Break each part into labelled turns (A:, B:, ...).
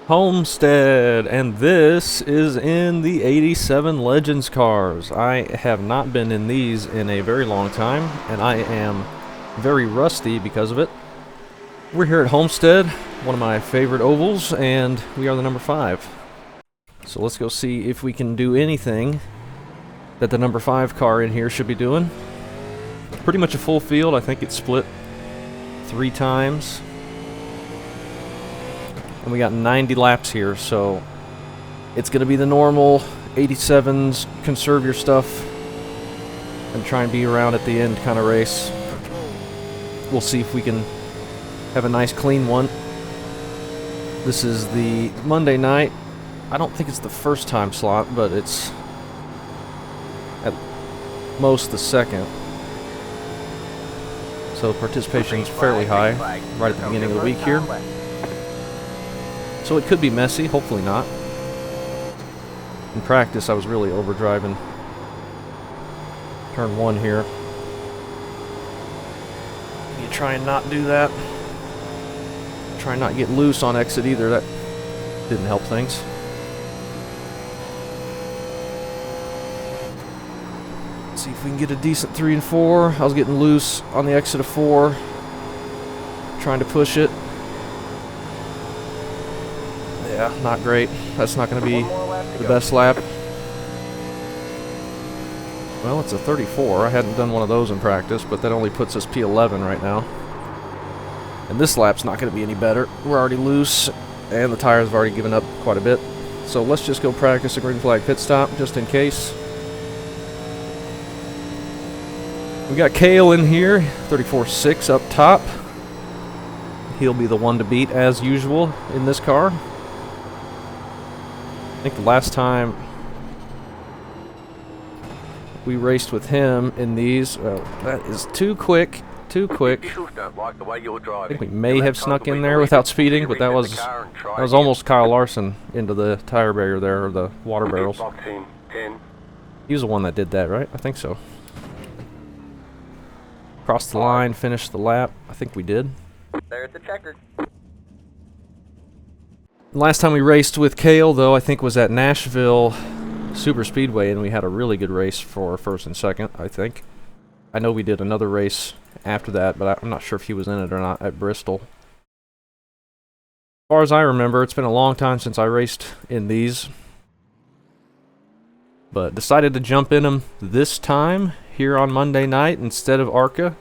A: Homestead, and this is in the 87 Legends cars. I have not been in these in a very long time, and I am very rusty because of it. We're here at Homestead, one of my favorite ovals, and we are the number 5. So let's go see if we can do anything that the number 5 car in here should be doing. Pretty much a full field. I think it's split 3 times. And we got 90 laps here, so it's going to be the normal 87s, conserve your stuff, and try and be around at the end kind of race. We'll see if we can have a nice clean one. This is the Monday night. I don't think it's the first time slot, but it's at most the second. So participation is fairly high right at the beginning of the week here. So it could be messy, hopefully not. In practice, I was really overdriving turn 1 here. You try and not do that. Try and not get loose on exit either. That didn't help things. Let's see if we can get a decent 3 and 4. I was getting loose on the exit of 4. Trying to push it. Yeah, not great. That's not going to be the best lap. Well, it's a 34. I hadn't done one of those in practice, but that only puts us P11 right now. And this lap's not going to be any better. We're already loose, and the tires have already given up quite a bit. So let's just go practice a green flag pit stop, just in case. We got Kale in here, 34.6 up top. He'll be the one to beat, as usual, in this car. I think the last time we raced with him in these, that is too quick, too quick. I think we may have snuck in there without speeding, but that was almost Kyle Larson into the tire barrier there, or the water barrels. He was the one that did that, right? I think so. Crossed the line, finished the lap. I think we did.
B: There's the checkered.
A: Last time we raced with Kale, though, I think was at Nashville Super Speedway, and we had a really good race for first and second, I think. I know we did another race after that, but I'm not sure if he was in it or not at Bristol. As far as I remember, it's been a long time since I raced in these. But decided to jump in them this time, here on Monday night, instead of ARCA.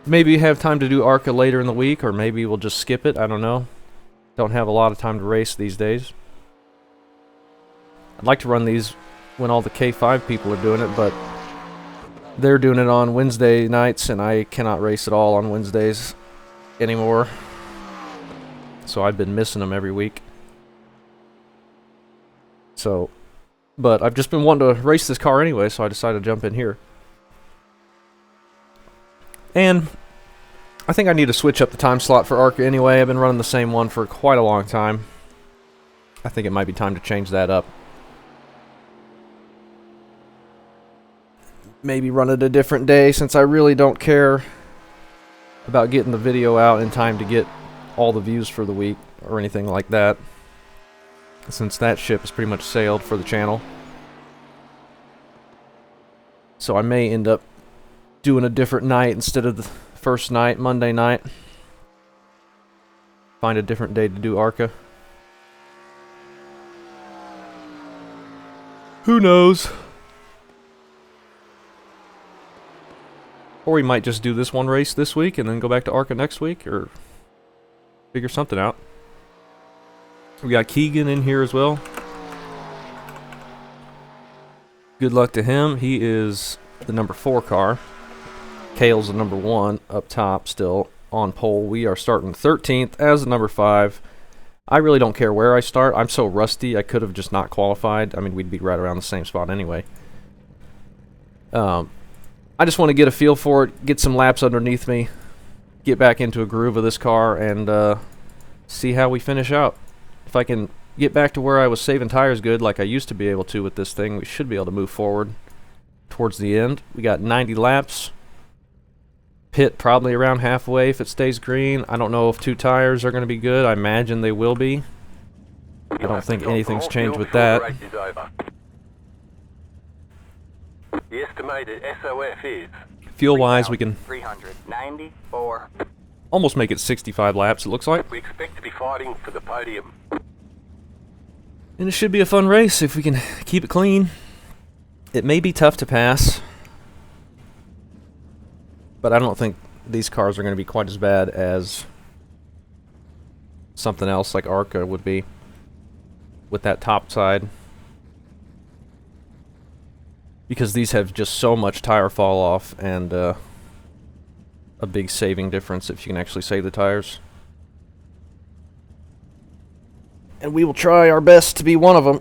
A: Maybe have time to do ARCA later in the week, or maybe we'll just skip it, I don't know. Don't have a lot of time to race these days. I'd like to run these when all the K5 people are doing it, but they're doing it on Wednesday nights, and I cannot race at all on Wednesdays anymore. So I've been missing them every week. So, but I've just been wanting to race this car anyway, so I decided to jump in here. And I think I need to switch up the time slot for ARCA anyway. I've been running the same one for quite a long time. I think it might be time to change that up. Maybe run it a different day, since I really don't care about getting the video out in time to get all the views for the week or anything like that, since that ship has pretty much sailed for the channel. So I may end up doing a different night instead of the first night, Monday night. Find a different day to do ARCA. Who knows? Or we might just do this one race this week and then go back to ARCA next week, or figure something out. We got Keegan in here as well. Good luck to him. He is the number 4 car. Kale's the number 1 up top, still on pole. We are starting 13th as the number 5. I really don't care where I start. I'm so rusty, I could have just not qualified. I mean, we'd be right around the same spot anyway. I just want to get a feel for it, get some laps underneath me, get back into a groove of this car, and see how we finish out. If I can get back to where I was saving tires good, like I used to be able to with this thing, we should be able to move forward towards the end. We got 90 laps. Pit probably around halfway if it stays green. I don't know if 2 tires are going to be good. I imagine they will be. I don't think anything's changed with that.
B: The estimated SOF is
A: Fuel-wise, we can
B: 394.
A: almost make it 65 laps, it looks like.
B: We expect to be fighting for the podium.
A: And it should be a fun race if we can keep it clean. It may be tough to pass, but I don't think these cars are going to be quite as bad as something else like ARCA would be with that top side. Because these have just so much tire fall off and a big saving difference if you can actually save the tires. And we will try our best to be one of them.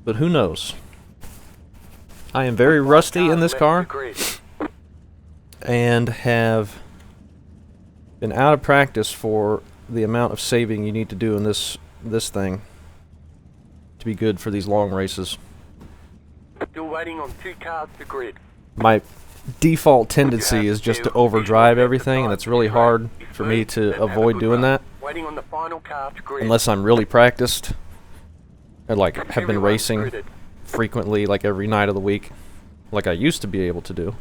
A: But who knows? I am very rusty in this car and have been out of practice for the amount of saving you need to do in this thing to be good for these long races.
B: Still waiting on 2 cars to grid.
A: My default tendency is just to overdrive everything, and it's really hard for me to avoid doing that
B: Waiting on the final car to grid.
A: unless I'm really practiced or like have been racing frequently, like every night of the week, like I used to be able to do,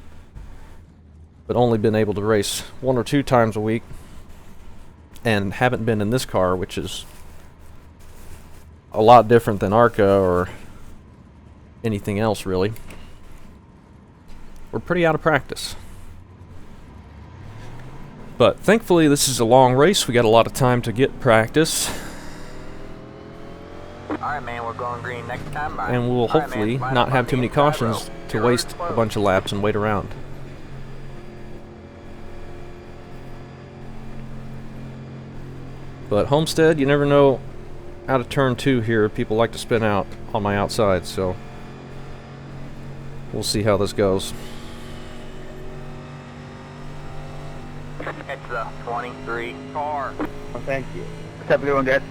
A: but only been able to race 1 or 2 times a week and haven't been in this car, which is a lot different than ARCA or anything else really. We're pretty out of practice. But thankfully this is a long race. We got a lot of time to get practice.
C: Alright, man, we're going green next time. Bye.
A: And we'll hopefully not have too many cautions to waste a bunch of laps and wait around. But Homestead, you never know. Out of turn 2 here, people like to spin out on my outside, so we'll see how this goes.
C: It's the 23 car.
D: Well, thank you. Let's have a good one, guys.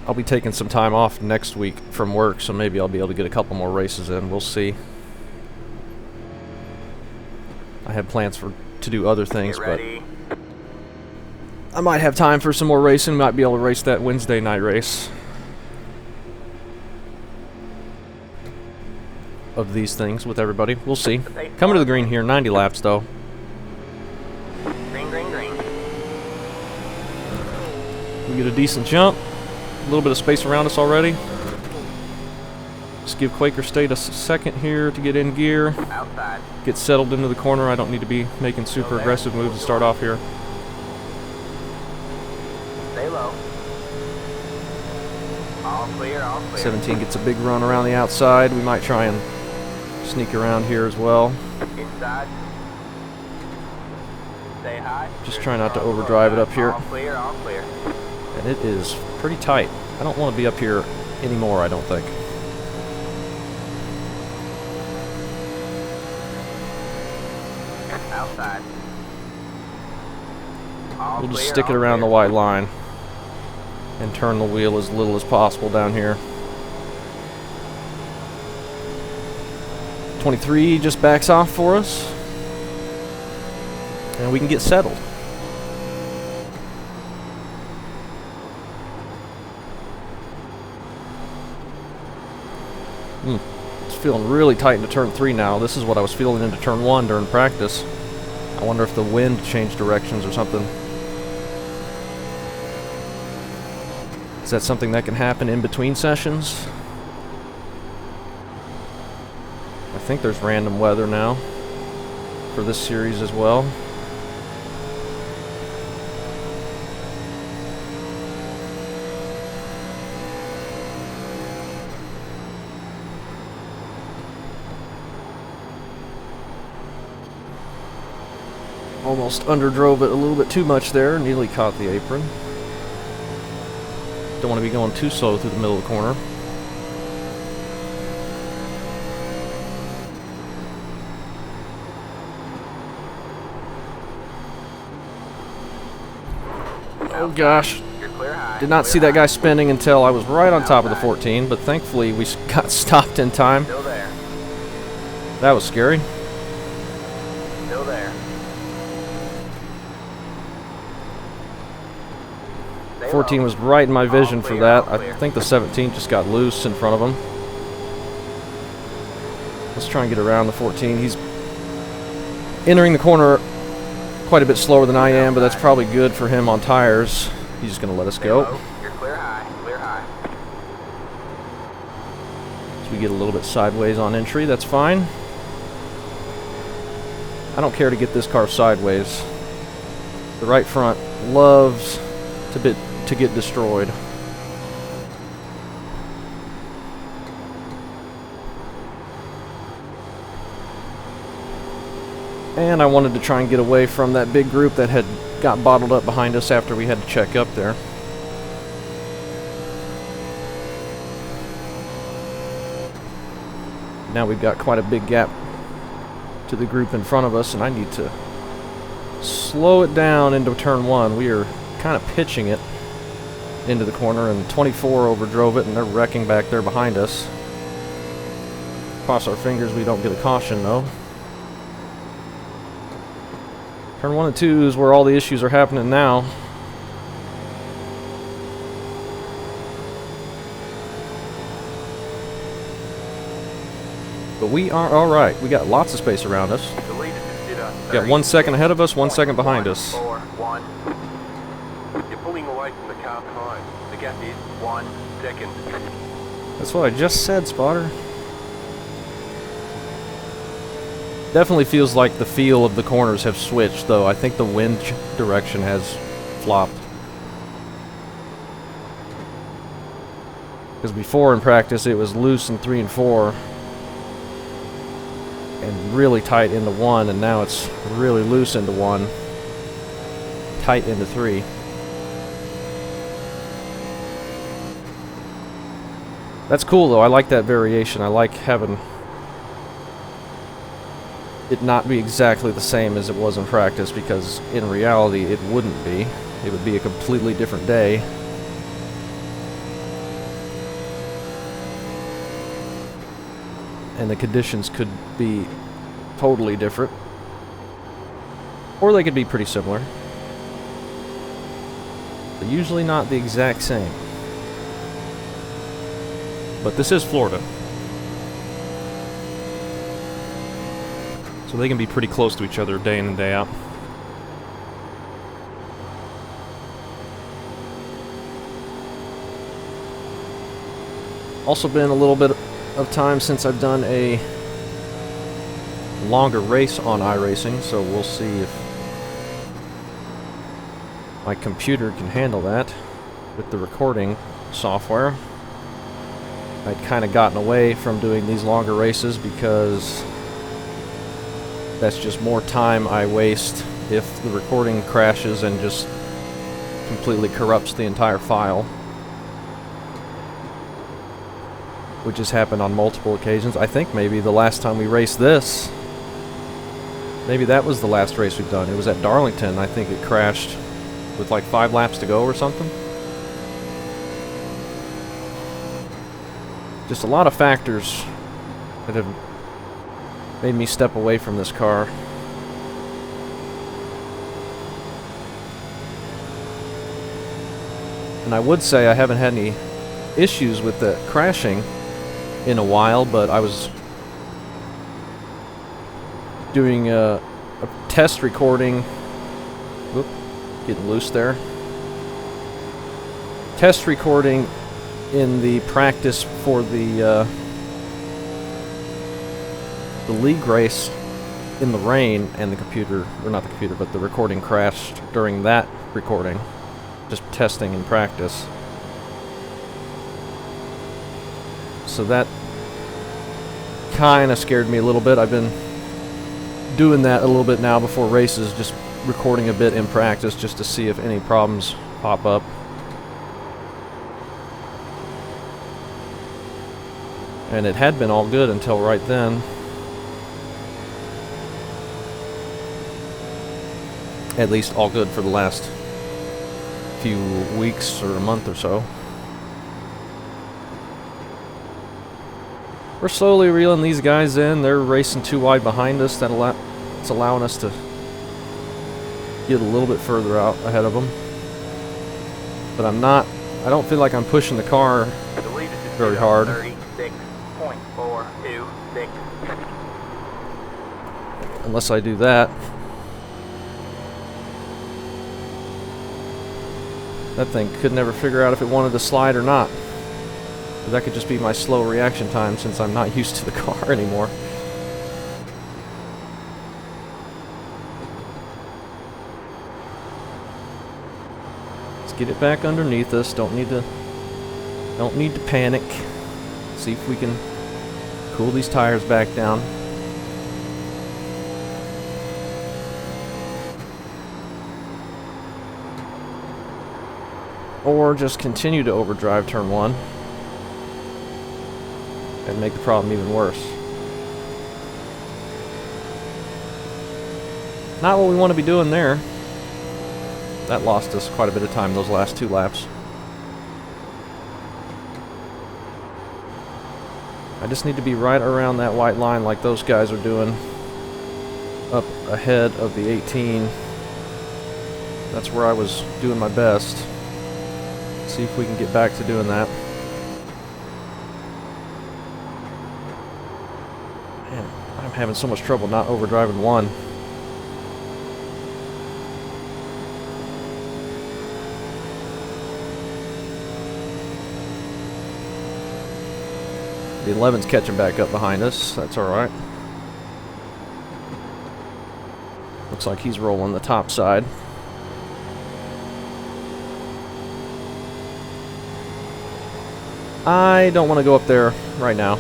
A: I'll be taking some time off next week from work, so maybe I'll be able to get a couple more races in. We'll see. I have plans to do other things, but I might have time for some more racing. Might be able to race that Wednesday night race of these things with everybody. We'll see. Coming to the green here, 90 laps though.
C: Green, green, green.
A: We get a decent jump. A little bit of space around us already. Just give Quaker State a second here to get in gear.
C: Outside.
A: Get settled into the corner. I don't need to be making super aggressive moves to start off here.
C: Stay low. All clear, all clear.
A: 17 gets a big run around the outside. We might try and sneak around here as well.
C: Inside. Stay high.
A: Just try not to overdrive it up here.
C: All clear, all clear.
A: And it is pretty tight. I don't want to be up here anymore, I don't think.
C: Outside. All
A: We'll just
C: clear,
A: stick it
C: all
A: around the
C: clear.
A: white line and turn the wheel as little as possible down here. 23 just backs off for us. And we can get settled. It's feeling really tight into turn 3 now. This is what I was feeling into turn 1 during practice. I wonder if the wind changed directions or something. Is that something that can happen in between sessions? I think there's random weather now for this series as well. Almost underdrove it a little bit too much there, nearly caught the apron. Don't want to be going too slow through the middle of the corner. Oh gosh,
C: You're clear high.
A: did not
C: clear
A: see that
C: high.
A: guy spinning until I was right on top of the 14, but thankfully we got stopped in time.
C: Still there.
A: That was scary.
C: Still there. Stay
A: 14
C: low.
A: was right in my vision for
C: clear,
A: that.
C: all clear.
A: I think the 17 just got loose in front of him. Let's try and get around the 14. He's entering the corner quite a bit slower than I am, but that's probably good for him on tires. He's just going to let us
C: Stay
A: go.
C: low. You're clear high. Clear high.
A: So we get a little bit sideways on entry. That's fine. I don't care to get this car sideways. The right front loves to get destroyed. And I wanted to try and get away from that big group that had got bottled up behind us after we had to check up there. Now we've got quite a big gap to the group in front of us, and I need to slow it down into turn 1. We are kind of pitching it into the corner, and 24 overdrove it, and they're wrecking back there behind us. Cross our fingers we don't get a caution, though. Turn 1 and 2 is where all the issues are happening now. But we are alright. We got lots of space around us.
C: The leader just did a
A: We got 1 second ahead of us, 1 second behind us.
C: 4, 1.
B: You're pulling away from the car behind. The gap is 1 second.
A: That's what I just said, Spotter. Definitely feels like the feel of the corners have switched, though. I think the wind direction has flopped. Because before in practice it was loose in 3 and 4 and really tight into 1, and now it's really loose into 1, tight into 3. That's cool, though. I like that variation. I like having it not be exactly the same as it was in practice, because in reality it wouldn't be. It would be a completely different day. And the conditions could be totally different. Or they could be pretty similar. But usually not the exact same. But this is Florida. So they can be pretty close to each other day in and day out. Also been a little bit of time since I've done a longer race on iRacing, so we'll see if my computer can handle that with the recording software. I'd kind of gotten away from doing these longer races because that's just more time I waste if the recording crashes and just completely corrupts the entire file, which has happened on multiple occasions. I think maybe the last time we raced this, maybe that was the last race we've done. It was at Darlington. I think it crashed with like 5 laps to go or something. Just a lot of factors that have made me step away from this car. And I would say I haven't had any issues with the crashing in a while, but I was doing a test recording. Whoop, getting loose there. Test recording in the practice for the league race in the rain, and the computer, or not the computer, but the recording crashed during that recording. Just testing in practice. So that kind of scared me a little bit. I've been doing that a little bit now before races, just recording a bit in practice just to see if any problems pop up. And it had been all good until right then. At least all good for the last few weeks or a month or so. We're slowly reeling these guys in. They're racing too wide behind us. It's allowing us to get a little bit further out ahead of them. But I don't feel like I'm pushing the car very hard.
C: 36.426.
A: Unless I do that. That thing could never figure out if it wanted to slide or not. But that could just be my slow reaction time since I'm not used to the car anymore. Let's get it back underneath us. Don't need to panic. See if we can cool these tires back down. Or just continue to overdrive turn 1 and make the problem even worse. Not what we want to be doing there. That lost us quite a bit of time those last 2 laps. I just need to be right around that white line like those guys are doing, up ahead of the 18. That's where I was doing my best. See if we can get back to doing that. Man, I'm having so much trouble not overdriving 1. The 11's catching back up behind us. That's alright. Looks like he's rolling the top side. I don't want to go up there right now.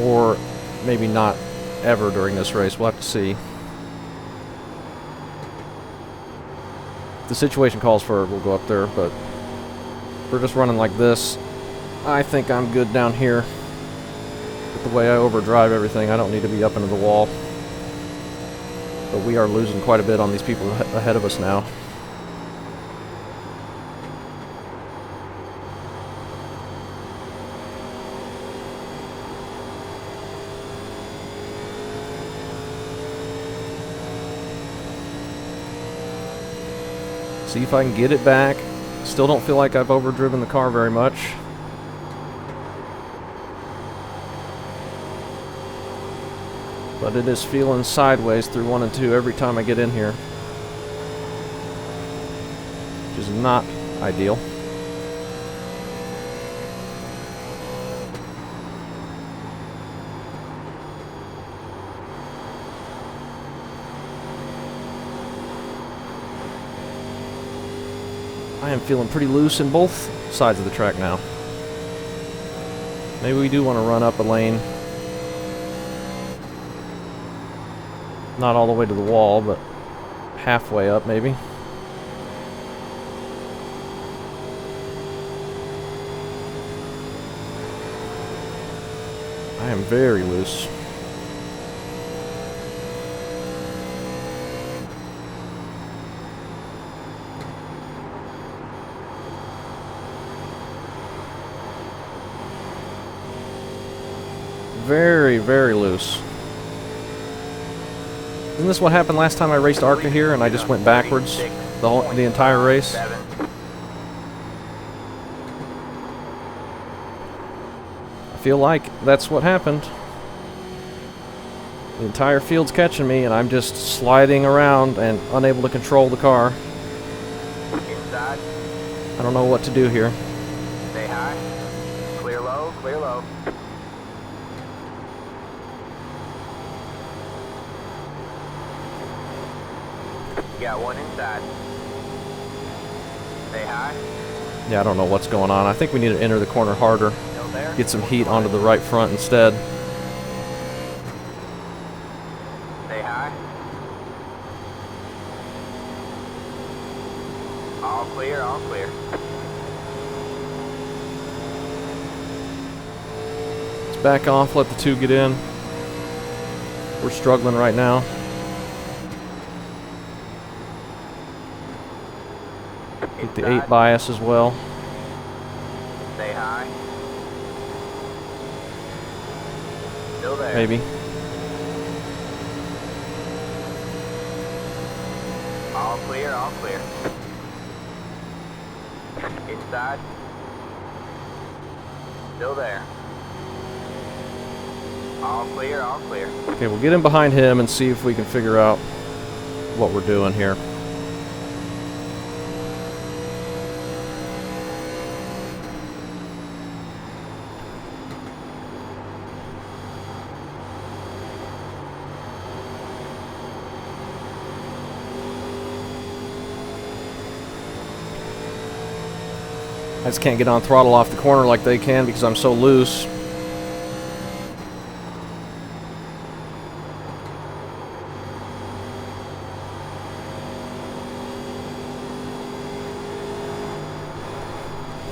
A: Or maybe not ever during this race. We'll have to see. If the situation calls for it, we'll go up there, but if we're just running like this, I think I'm good down here. With the way I overdrive everything, I don't need to be up into the wall. But we are losing quite a bit on these people ahead of us now. See if I can get it back. Still don't feel like I've overdriven the car very much. But it is feeling sideways through 1 and 2 every time I get in here. Which is not ideal. I am feeling pretty loose in both sides of the track now. Maybe we do want to run up a lane. Not all the way to the wall, but halfway up maybe. I am very loose. Very, very loose. Isn't this what happened last time I raced ARCA here and I just went backwards the entire race? I feel like that's what happened. The entire field's catching me and I'm just sliding around and unable to control the car.
C: Inside.
A: I don't know what to do here.
C: Stay high. Clear low, clear low. You got 1 inside. Stay high.
A: Yeah, I don't know what's going on. I think we need to enter the corner harder.
C: Still there.
A: Get some heat onto the right front instead.
C: Stay high. All clear, all clear.
A: Let's back off, let the 2 get in. We're struggling right now. Get the 8 bias as well.
C: Stay high. Still there.
A: maybe.
C: All clear, all clear. Inside. Still there. All clear, all clear.
A: Okay, we'll get in behind him and see if we can figure out what we're doing here. I just can't get on throttle off the corner like they can because I'm so loose.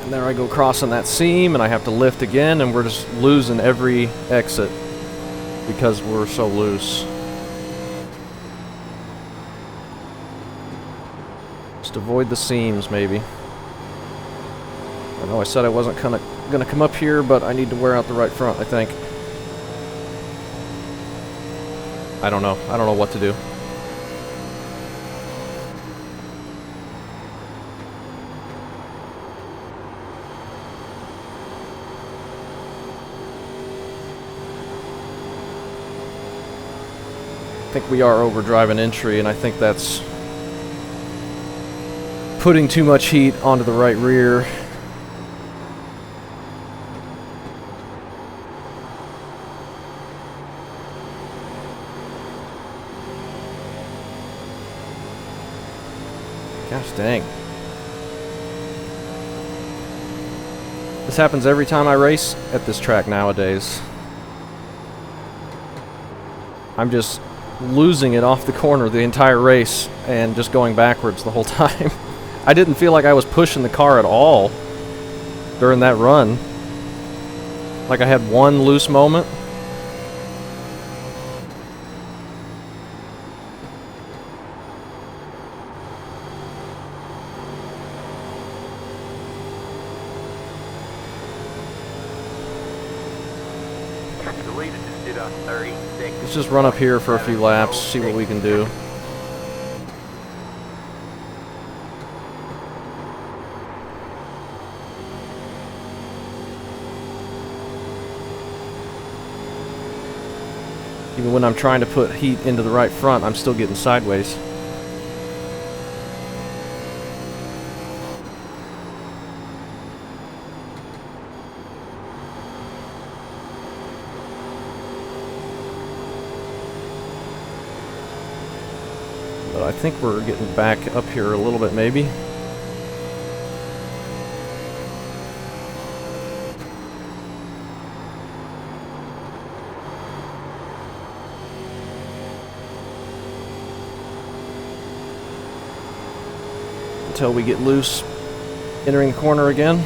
A: And there I go crossing that seam and I have to lift again and we're just losing every exit because we're so loose. Just avoid the seams maybe. I know I said I wasn't gonna come up here, but I need to wear out the right front, I think. I don't know. I don't know what to do. I think we are overdriving entry, and I think that's putting too much heat onto the right rear. Gosh dang. This happens every time I race at this track nowadays. I'm just losing it off the corner the entire race and just going backwards the whole time. I didn't feel like I was pushing the car at all during that run. Like I had one loose moment. Let's just run up here for a few laps, see what we can do. Even when I'm trying to put heat into the right front, I'm still getting sideways. But I think we're getting back up here a little bit, maybe. Until we get loose entering the corner again.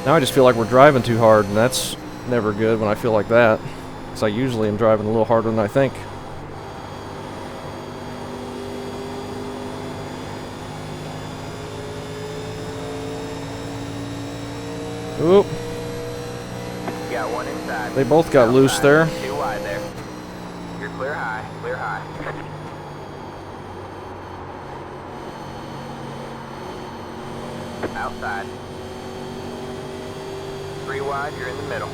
A: Now I just feel like we're driving too hard, and that's never good when I feel like that, because I usually am driving a little harder than I think. Oop.
C: Got one inside.
A: They both got loose there.
C: Too wide there. You're clear high, clear high. Outside. 3 wide, you're in the middle.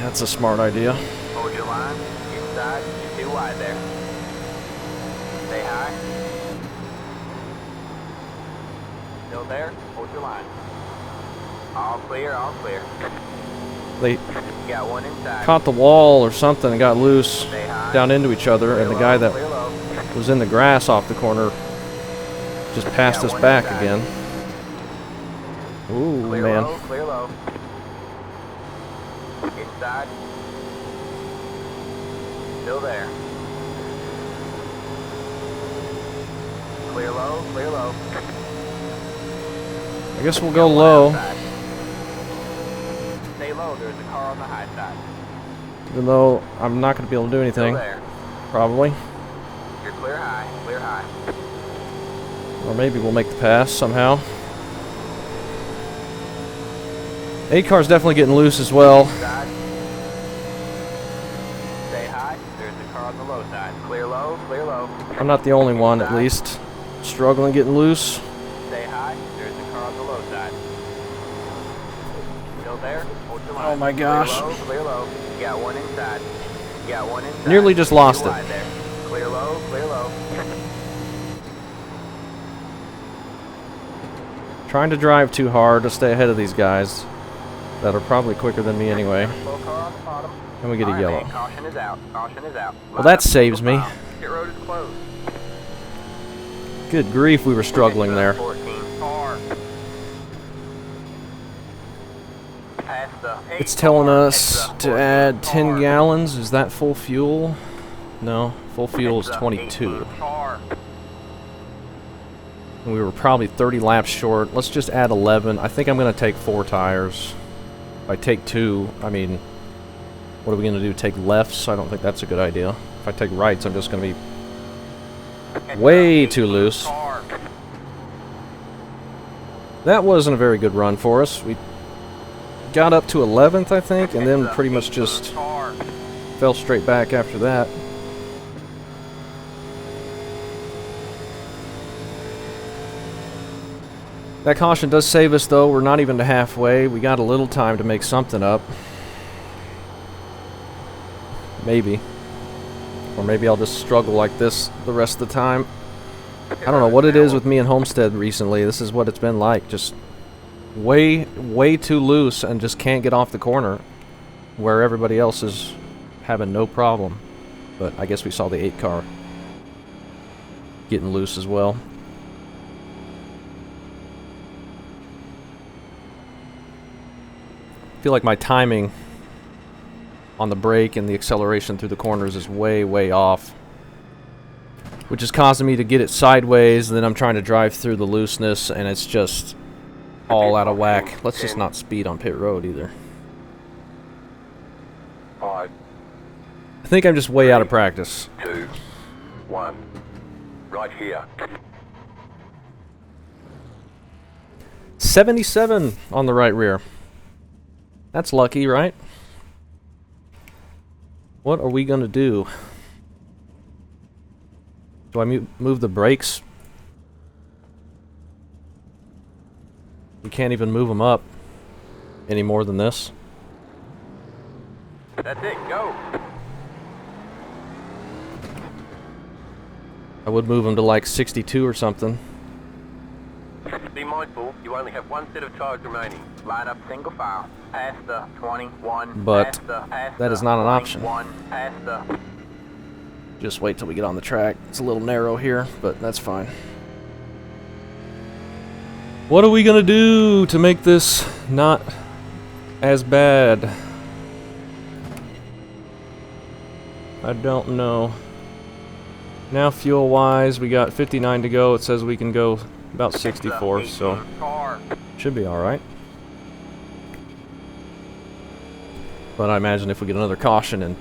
A: That's a smart idea.
C: Hold your line. Inside, you're too wide there. Stay high. Still there, hold your line. All clear, all clear.
A: They
C: You got one inside.
A: caught the wall or something and got loose
C: Stay high.
A: down into each other, and the guy that
C: Clear low.
A: was in the grass off the corner just passed us back again. Ooh,
C: Clear
A: man.
C: low, clear low. Inside. Still there. Clear low, clear low.
A: I guess we'll go low,
C: Outside. Stay low, there's a car on the high side.
A: even though I'm not going to be able to do
C: Still
A: anything,
C: there.
A: probably.
C: You're clear high, clear high.
A: Or maybe we'll make the pass somehow. 8 car's definitely getting loose as well.
C: Side. Stay high. There's a car on the low side. Clear low, clear low.
A: I'm not the only one, at least. Struggling getting loose.
C: Stay high. There's a car on the low side. Still there? Hold your line.
A: Oh my gosh.
C: Clear low, clear low. You got one inside. You got one inside.
A: Nearly just lost
C: Too
A: it.
C: wide there. Clear low, clear low.
A: Trying to drive too hard to stay ahead of these guys that are probably quicker than me anyway.
C: Slow car on the bottom.
A: And we get a
C: All right,
A: yellow.
C: man, caution is out. Caution is out.
A: Well, that saves me.
C: Pit road is closed.
A: Good grief, we were struggling there.
C: 14 car. Past the 8
A: It's telling
C: car.
A: us
C: Exit
A: to
C: 14
A: add 10
C: car.
A: gallons. Is that full fuel? No, full fuel is
C: Exit
A: 22.
C: 18 car.
A: We were probably 30 laps short. Let's just add 11. I think I'm going to take 4 tires. If I take 2, I mean, what are we going to do? Take lefts? I don't think that's a good idea. If I take rights, I'm just going to be
C: Exit
A: way
C: 18
A: too loose.
C: car.
A: That wasn't a very good run for us. We got up to 11th, I think, and then
C: Exit
A: pretty much
C: 18
A: just
C: car.
A: fell straight back after that. That caution does save us, though. We're not even to halfway. We got a little time to make something up. Maybe. Or maybe I'll just struggle like this the rest of the time. I don't know what it is with me and Homestead recently. This is what it's been like. Just way too loose and just can't get off the corner where everybody else is having no problem. But I guess we saw the 8 car getting loose as well. I feel like my timing on the brake and the acceleration through the corners is way off, which is causing me to get it sideways, and then I'm trying to drive through the looseness and it's just all out of whack. Let's just not speed on pit road either.
B: 5,
A: I think I'm just way out of practice.
B: 2, 1. Right here.
A: 77 on the right rear. That's lucky, right? What are we gonna do? Do I move the brakes? We can't even move them up any more than this.
C: That's it. Go.
A: I would move them to like 62 or something.
B: Be mindful, you only have 1 set of tires remaining.
C: Line up single file. Past the 21.
A: But
C: past
A: that
C: the
A: is not an option.
C: 21, past the.
A: Just wait till we get on the track. It's a little narrow here, but that's fine. What are we gonna do to make this not as bad? I don't know. Now fuel-wise, we got 59 to go. It says we can go about 64, so
C: Car.
A: should be alright. But I imagine if we get another caution in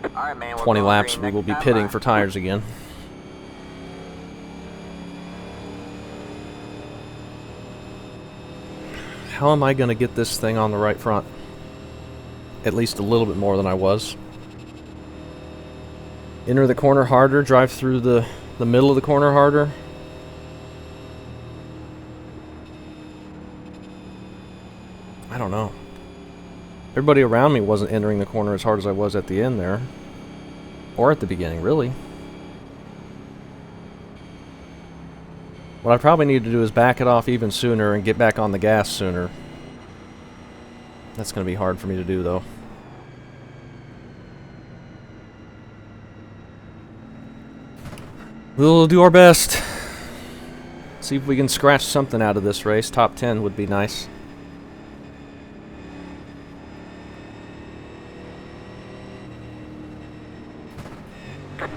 C: All right, man.
A: 20 laps, we will be pitting for tires again. How am I going to get this thing on the right front? At least a little bit more than I was. Enter the corner harder, drive through the middle of the corner harder. I don't know. Everybody around me wasn't entering the corner as hard as I was at the end there. Or at the beginning, really. What I probably need to do is back it off even sooner and get back on the gas sooner. That's going to be hard for me to do, though. We'll do our best. See if we can scratch something out of this race. Top 10 would be nice.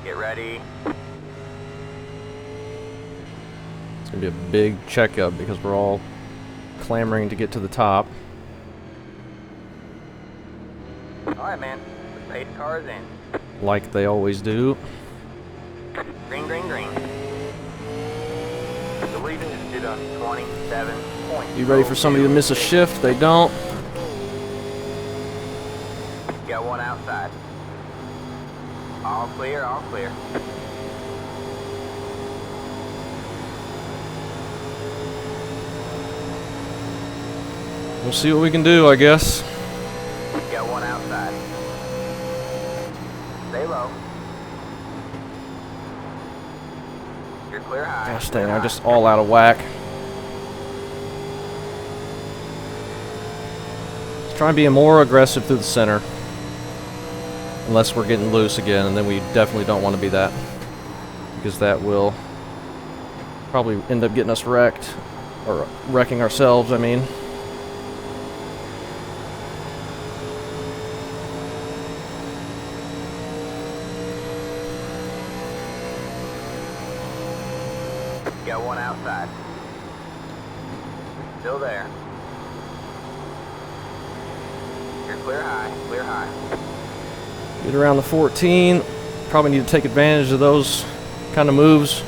C: Get ready.
A: It's going to be a big checkup because we're all clamoring to get to the top.
C: All right, man. The pace car is in.
A: Like they always do.
C: Green, green, green.
B: The leader is Jitter.
C: 27 points.
A: You ready for somebody to miss a shift? They don't.
C: Got one outside. All clear, all clear.
A: We'll see what we can do, I guess.
C: Got one outside. Stay low. You're clear high.
A: Gosh dang, I'm just all out of whack. Let's try and be more aggressive through the center. Unless we're getting loose again, and then we definitely don't want to be that. Because that will probably end up getting us wrecked. Or wrecking ourselves, I mean.
C: Got one outside. Still there. You're clear high, clear high.
A: Get around the 14. Probably need to take advantage of those kind of moves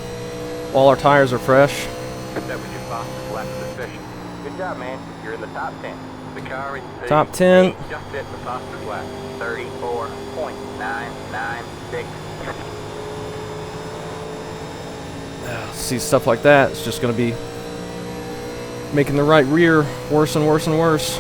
A: while our tires are fresh.
B: That was your fastest lap of the session.
C: Good job, man. You're in the top 10.
B: The car in P
A: Top 10.
B: just set the fastest lap.
C: 34.996.
A: See stuff like that, it's just going to be making the right rear worse and worse and worse.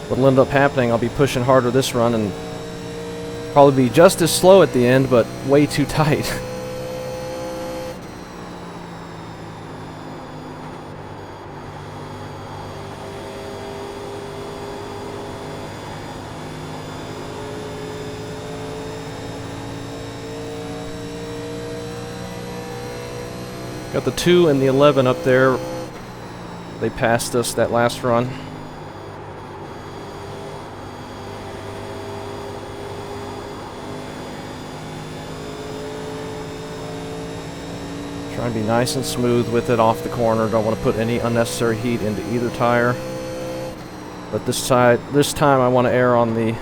A: What'll end up happening, I'll be pushing harder this run and probably be just as slow at the end, but way too tight. Got the 2 and the 11 up there. They passed us that last run. Try and be nice and smooth with it off the corner. Don't want to put any unnecessary heat into either tire. But this time I want to err on the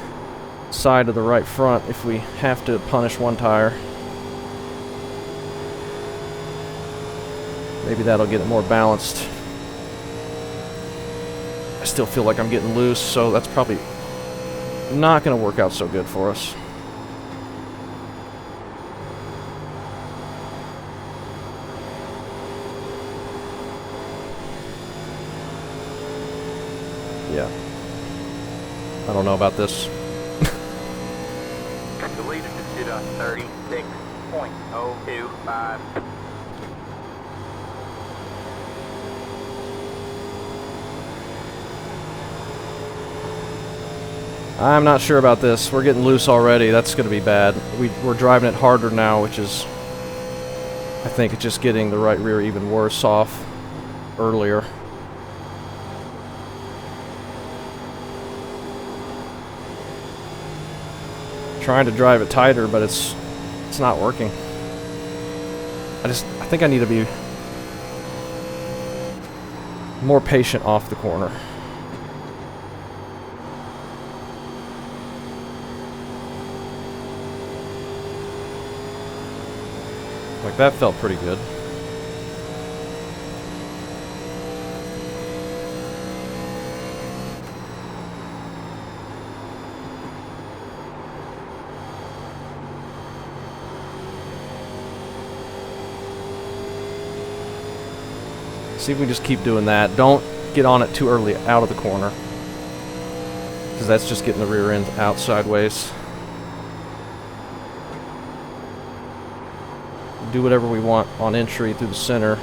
A: side of the right front if we have to punish one tire. Maybe that'll get it more balanced. I still feel like I'm getting loose, so that's probably not going to work out so good for us. Yeah. I don't know about this.
B: The leader just did a
C: 36.025.
A: I'm not sure about this. We're getting loose already. That's going to be bad. We're driving it harder now, which is, I think, it's just getting the right rear even worse off earlier. Trying to drive it tighter, but it's not working. I think I need to be more patient off the corner. Like, that felt pretty good. See if we just keep doing that. Don't get on it too early out of the corner, because that's just getting the rear end out sideways. Do whatever we want on entry through the center.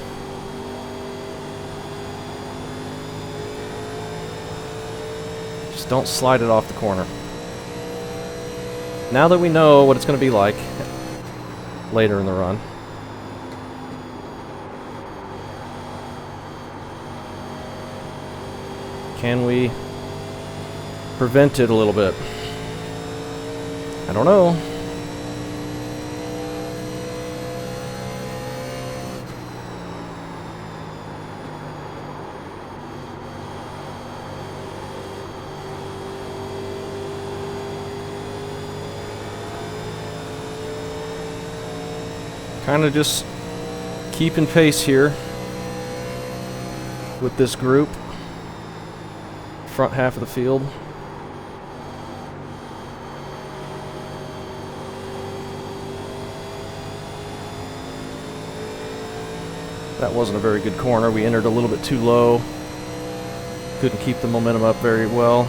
A: Just don't slide it off the corner. Now that we know what it's going to be like later in the run. Can we prevent it a little bit? I don't know. Kind of just keeping pace here with this group. Front half of the field. That wasn't a very good corner. We entered a little bit too low. Couldn't keep the momentum up very well.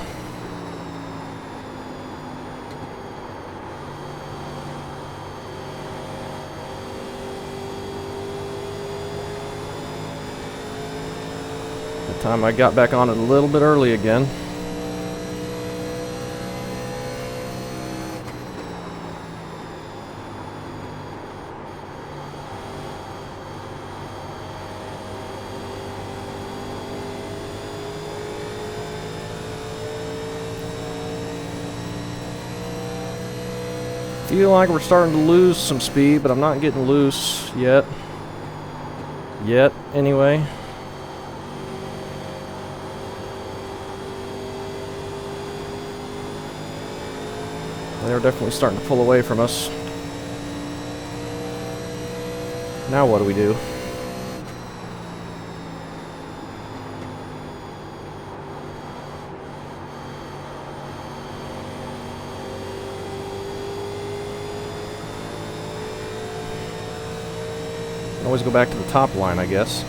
A: That time I got back on it a little bit early again. Feel like we're starting to lose some speed, but I'm not getting loose yet. Anyway. They're definitely starting to pull away from us. Now what do we do? Always go back to the top line, I guess.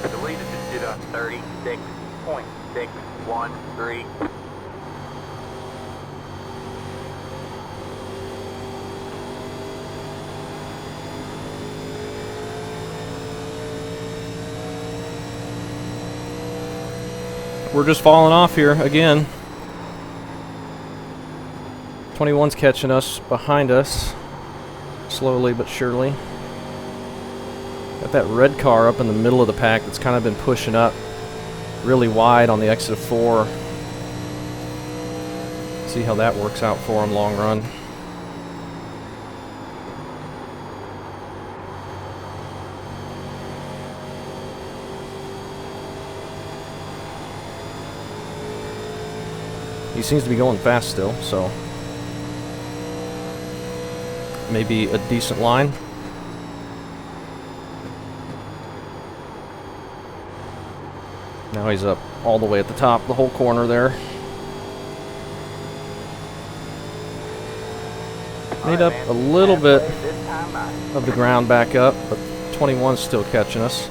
C: The leader just did a 36.613.
A: We're just falling off here again. 21's catching us behind us, slowly but surely. Got that red car up in the middle of the pack that's kind of been pushing up really wide on the exit of 4. See how that works out for him long run. He seems to be going fast still, so maybe a decent line. Now he's up all the way at the top, the whole corner there. Made up a little bit of the ground back up, but 21's still catching us.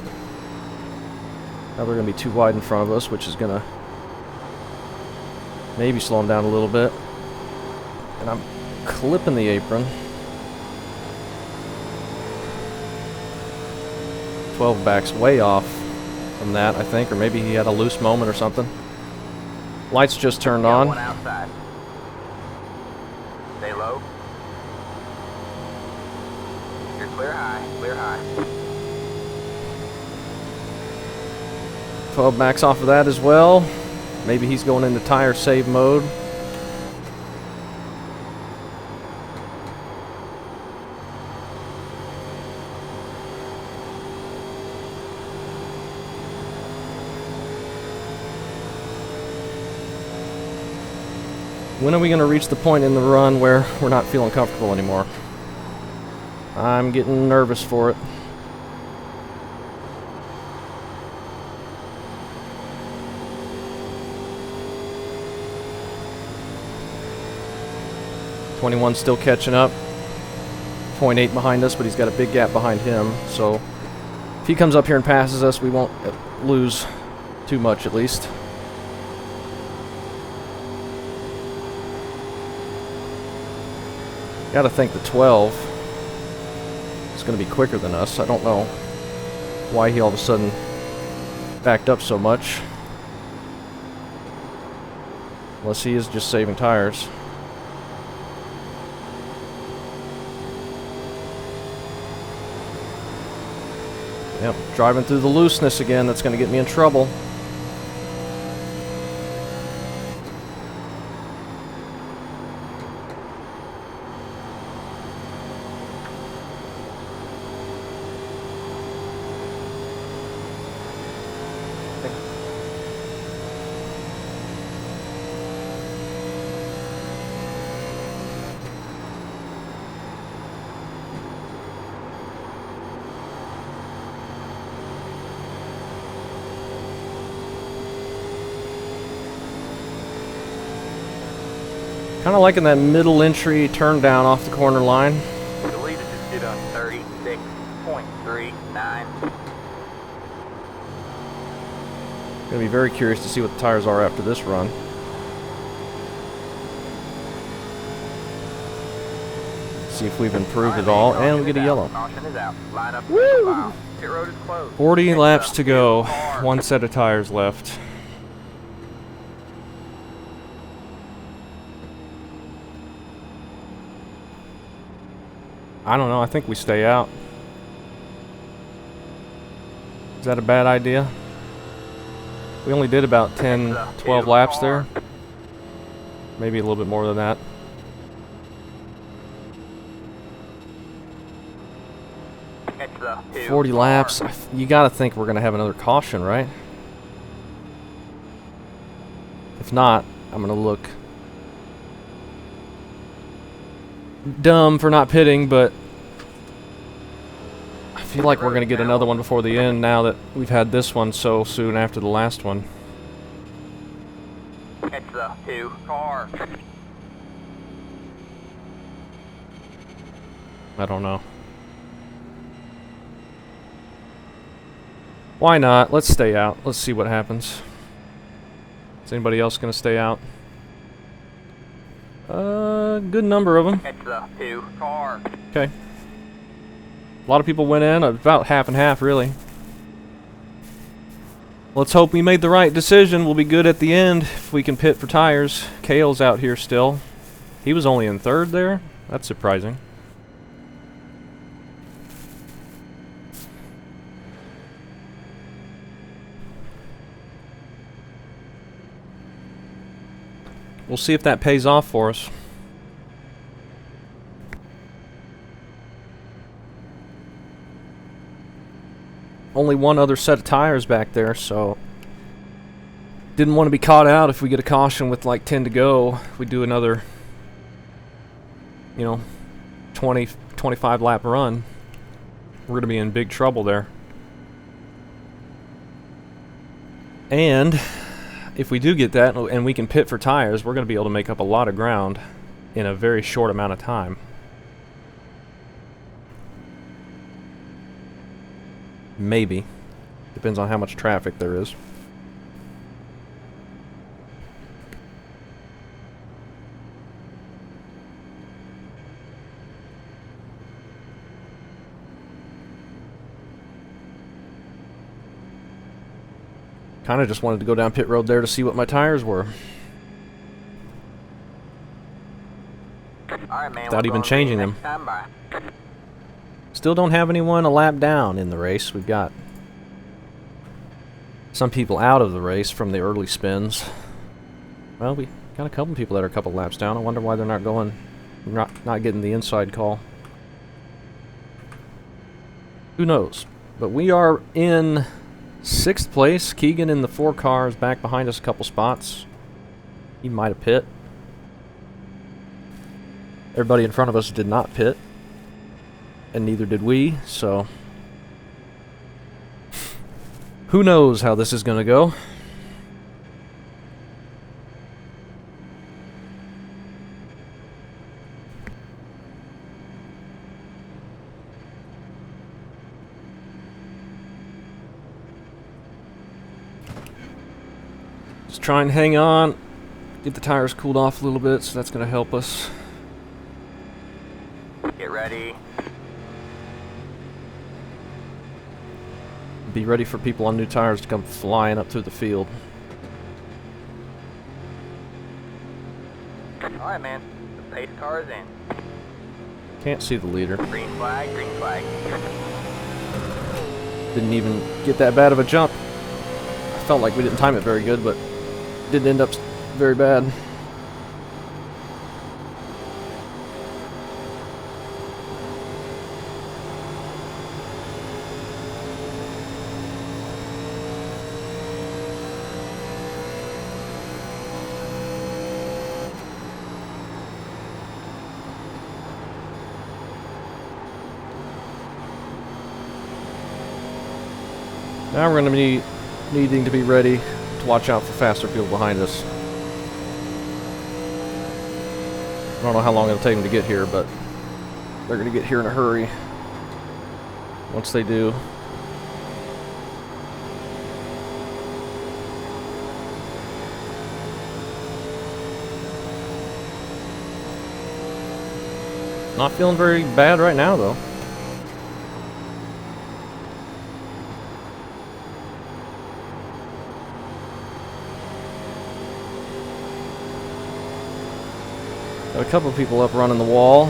A: Now they're going to be too wide in front of us, which is going to maybe slow him down a little bit. And I'm clipping the apron. 12 backs way off from that, I think, or maybe he had a loose moment or something. Lights just turned on.
C: One outside. Stay low. You're clear high, clear high.
A: 12 backs off of that as well. Maybe he's going into tire save mode. When are we going to reach the point in the run where we're not feeling comfortable anymore? I'm getting nervous for it. .21 still catching up. 0.8 behind us, but he's got a big gap behind him. So if he comes up here and passes us, we won't lose too much at least. Gotta think the 12 is going to be quicker than us. I don't know why he all of a sudden backed up so much. Unless he is just saving tires. Yep, driving through the looseness again. That's going to get me in trouble. Kind of liking that middle entry turn down off the corner line.
C: The leader just did a 36.39.
A: Gonna be very curious to see what the tires are after this run. See if we've improved at all, and we get a yellow.
C: Caution is out. Line up. Woo! Pit road is closed.
A: 40 laps to go. One set of tires left. I don't know. I think we stay out. Is that a bad idea? We only did about 10, 12 laps there. Maybe a little bit more than that.
C: It's the
A: 40 laps. You gotta think we're gonna have another caution, right? If not, I'm gonna look dumb for not pitting, but I feel like we're gonna get another one before the end now that we've had this one so soon after the last one.
C: It's the 2 car.
A: I don't know. Why not? Let's stay out. Let's see what happens. Is anybody else gonna stay out? Good number of them.
C: It's the 2 car.
A: Okay. A lot of people went in, about half and half, really. Let's hope we made the right decision. We'll be good at the end if we can pit for tires. Kale's out here still. He was only in third there. That's surprising. We'll see if that pays off for us. Only one other set of tires back there, so didn't want to be caught out if we get a caution with like 10 to go. If we do another, 20, 25 lap run, we're going to be in big trouble there. And if we do get that and we can pit for tires, we're going to be able to make up a lot of ground in a very short amount of time. Maybe. Depends on how much traffic there is. Kind of just wanted to go down pit road there to see what my tires were.
C: All right, man,
A: Without
C: we're
A: even
C: going
A: changing
C: next
A: them.
C: time by.
A: Still don't have anyone a lap down in the race. We've got some people out of the race from the early spins. Well, we got a couple people that are a couple laps down. I wonder why they're not going, not getting the inside call. Who knows? But we are in 6th place. Keegan in the 4 cars back behind us a couple spots. He might have pit. Everybody in front of us did not pit. And neither did we, so who knows how this is going to go. Just try and hang on, get the tires cooled off a little bit, so that's going to help us.
C: Get ready.
A: Be ready for people on new tires to come flying up through the field.
C: All right, man. The pace car is in.
A: Can't see the leader.
C: Green flag, green flag.
A: Didn't even get that bad of a jump. I felt like we didn't time it very good, but didn't end up very bad. Now we're going to be needing to be ready to watch out for faster people behind us. don't know how long it'll take them to get here, but they're going to get here in a hurry. Once they do. Not feeling very bad right now, though. Got a couple of people up running the wall.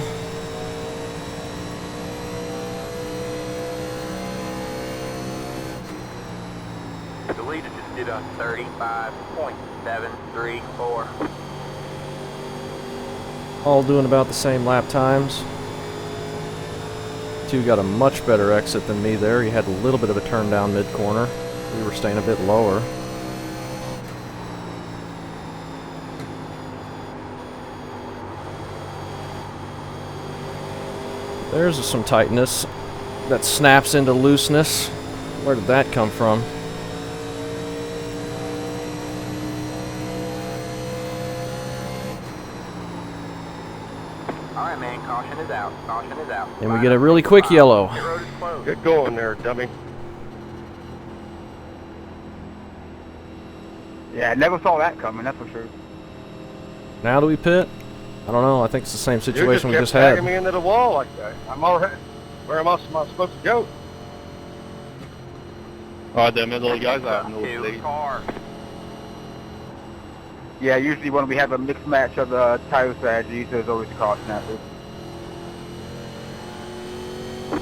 C: The leader just did a 35.734.
A: All doing about the same lap times. Two got a much better exit than me there. He had a little bit of a turn down mid-corner. We were staying a bit lower. There's some tightness that snaps into looseness. Where did that come from?
C: Alright, man, caution is out. Caution is out.
A: And we get a really quick yellow.
C: The road is closed.
B: Get going there, dummy.
D: Yeah, I never saw that coming, that's for sure.
A: Now do we pit? I don't know. I think it's the same
B: You
A: situation we
B: kept
A: just had.
B: tagging me into the wall like that. I'm already. Where am I supposed to go?
E: Alright, the middle of the guys out in the
C: Two
E: lead.
C: car.
D: Yeah, usually when we have a mixed match of the tire strategies, there's always a car snapper.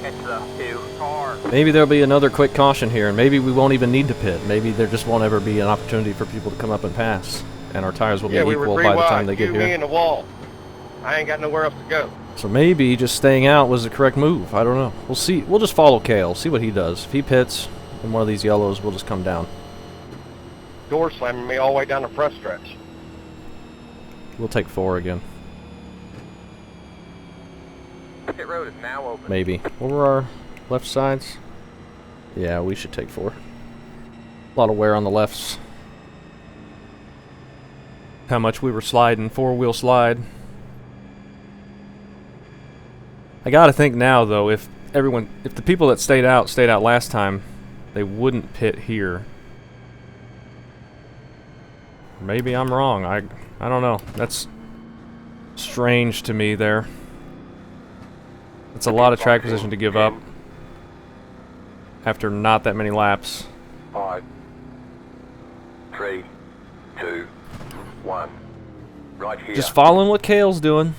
C: It's the two car.
A: Maybe there'll be another quick caution here, and maybe we won't even need to pit. Maybe there just won't ever be an opportunity for people to come up and pass, and our tires will be
B: Yeah, we were
A: equal
B: 3
A: by the
B: wide.
A: time they get
B: You, me,
A: here.
B: and the wall. I ain't got nowhere else to go.
A: So maybe just staying out was the correct move. I don't know. We'll see. We'll just follow Kale, see what he does. If he pits in one of these yellows, we'll just come down.
B: Door slamming me all the way down the front stretch.
A: We'll take 4 again.
C: Pit road is now open.
A: Maybe. What were our left sides? Yeah, we should take 4. A lot of wear on the lefts. How much we were sliding, 4-wheel slide. I gotta think now, though, if the people that stayed out last time, they wouldn't pit here. Maybe I'm wrong. I don't know. That's strange to me there. It's a lot of track position to give up after not that many laps.
B: 5, 3, 2, 1. Right here.
A: Just following what Kale's doing.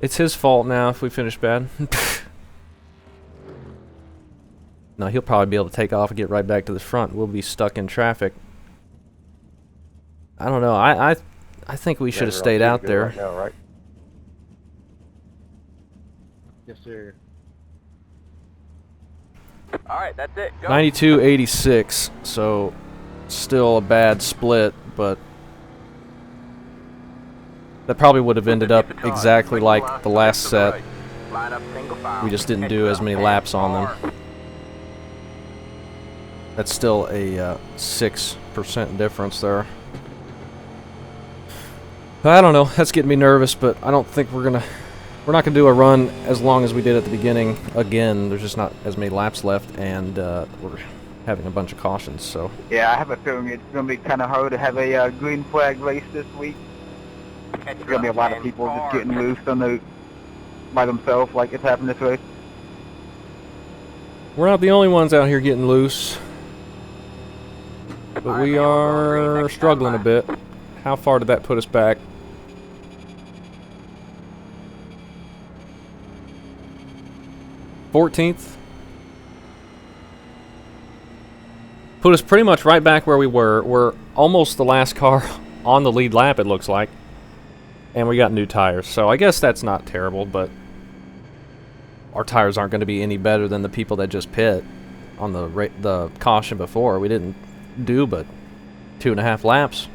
A: It's his fault now if we finish bad. No, he'll probably be able to take off and get right back to the front. We'll be stuck in traffic. I don't know. I think we should have stayed out there.
B: Right now, right? Yes, sir.
C: Alright, that's it. Go.
A: 92-86, so still a bad split, but that probably would have ended up exactly like the last set.
C: Line up single file.
A: We just didn't do as many laps on them. That's still a 6% difference there. I don't know. That's getting me nervous, but I don't think we're not gonna do a run as long as we did at the beginning again. There's just not as many laps left, and we're having a bunch of cautions. So
D: Yeah, I have a feeling it's going to be kind of hard to have a green flag race this week. There's going to be a lot of people just getting loose on by themselves like it's happened this race.
A: we're not the only ones out here getting loose, but we are struggling a bit. How far did that put us back? .14th. Put us pretty much right back where we were. We're almost the last car on the lead lap, it looks like. And we got new tires, so I guess that's not terrible, but our tires aren't going to be any better than the people that just pit on the caution before. We didn't do but 2.5 laps.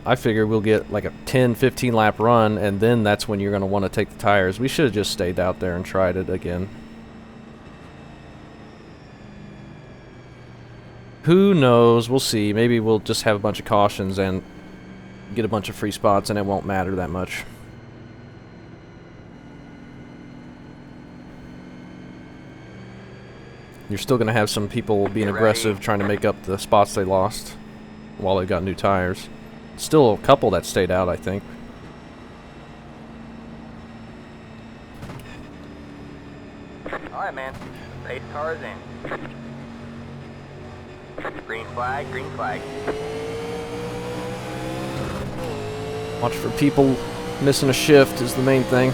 A: I figure we'll get like a 10-15 lap run, and then that's when you're going to want to take the tires. We should have just stayed out there and tried it again. Who knows? We'll see. Maybe we'll just have a bunch of cautions and get a bunch of free spots, and it won't matter that much. You're still going to have some people being aggressive, trying to make up the spots they lost while they got new tires. Still a couple that stayed out, I think.
C: Alright, man. Pace car is in. Green flag, green flag.
A: Watch for people missing a shift is the main thing.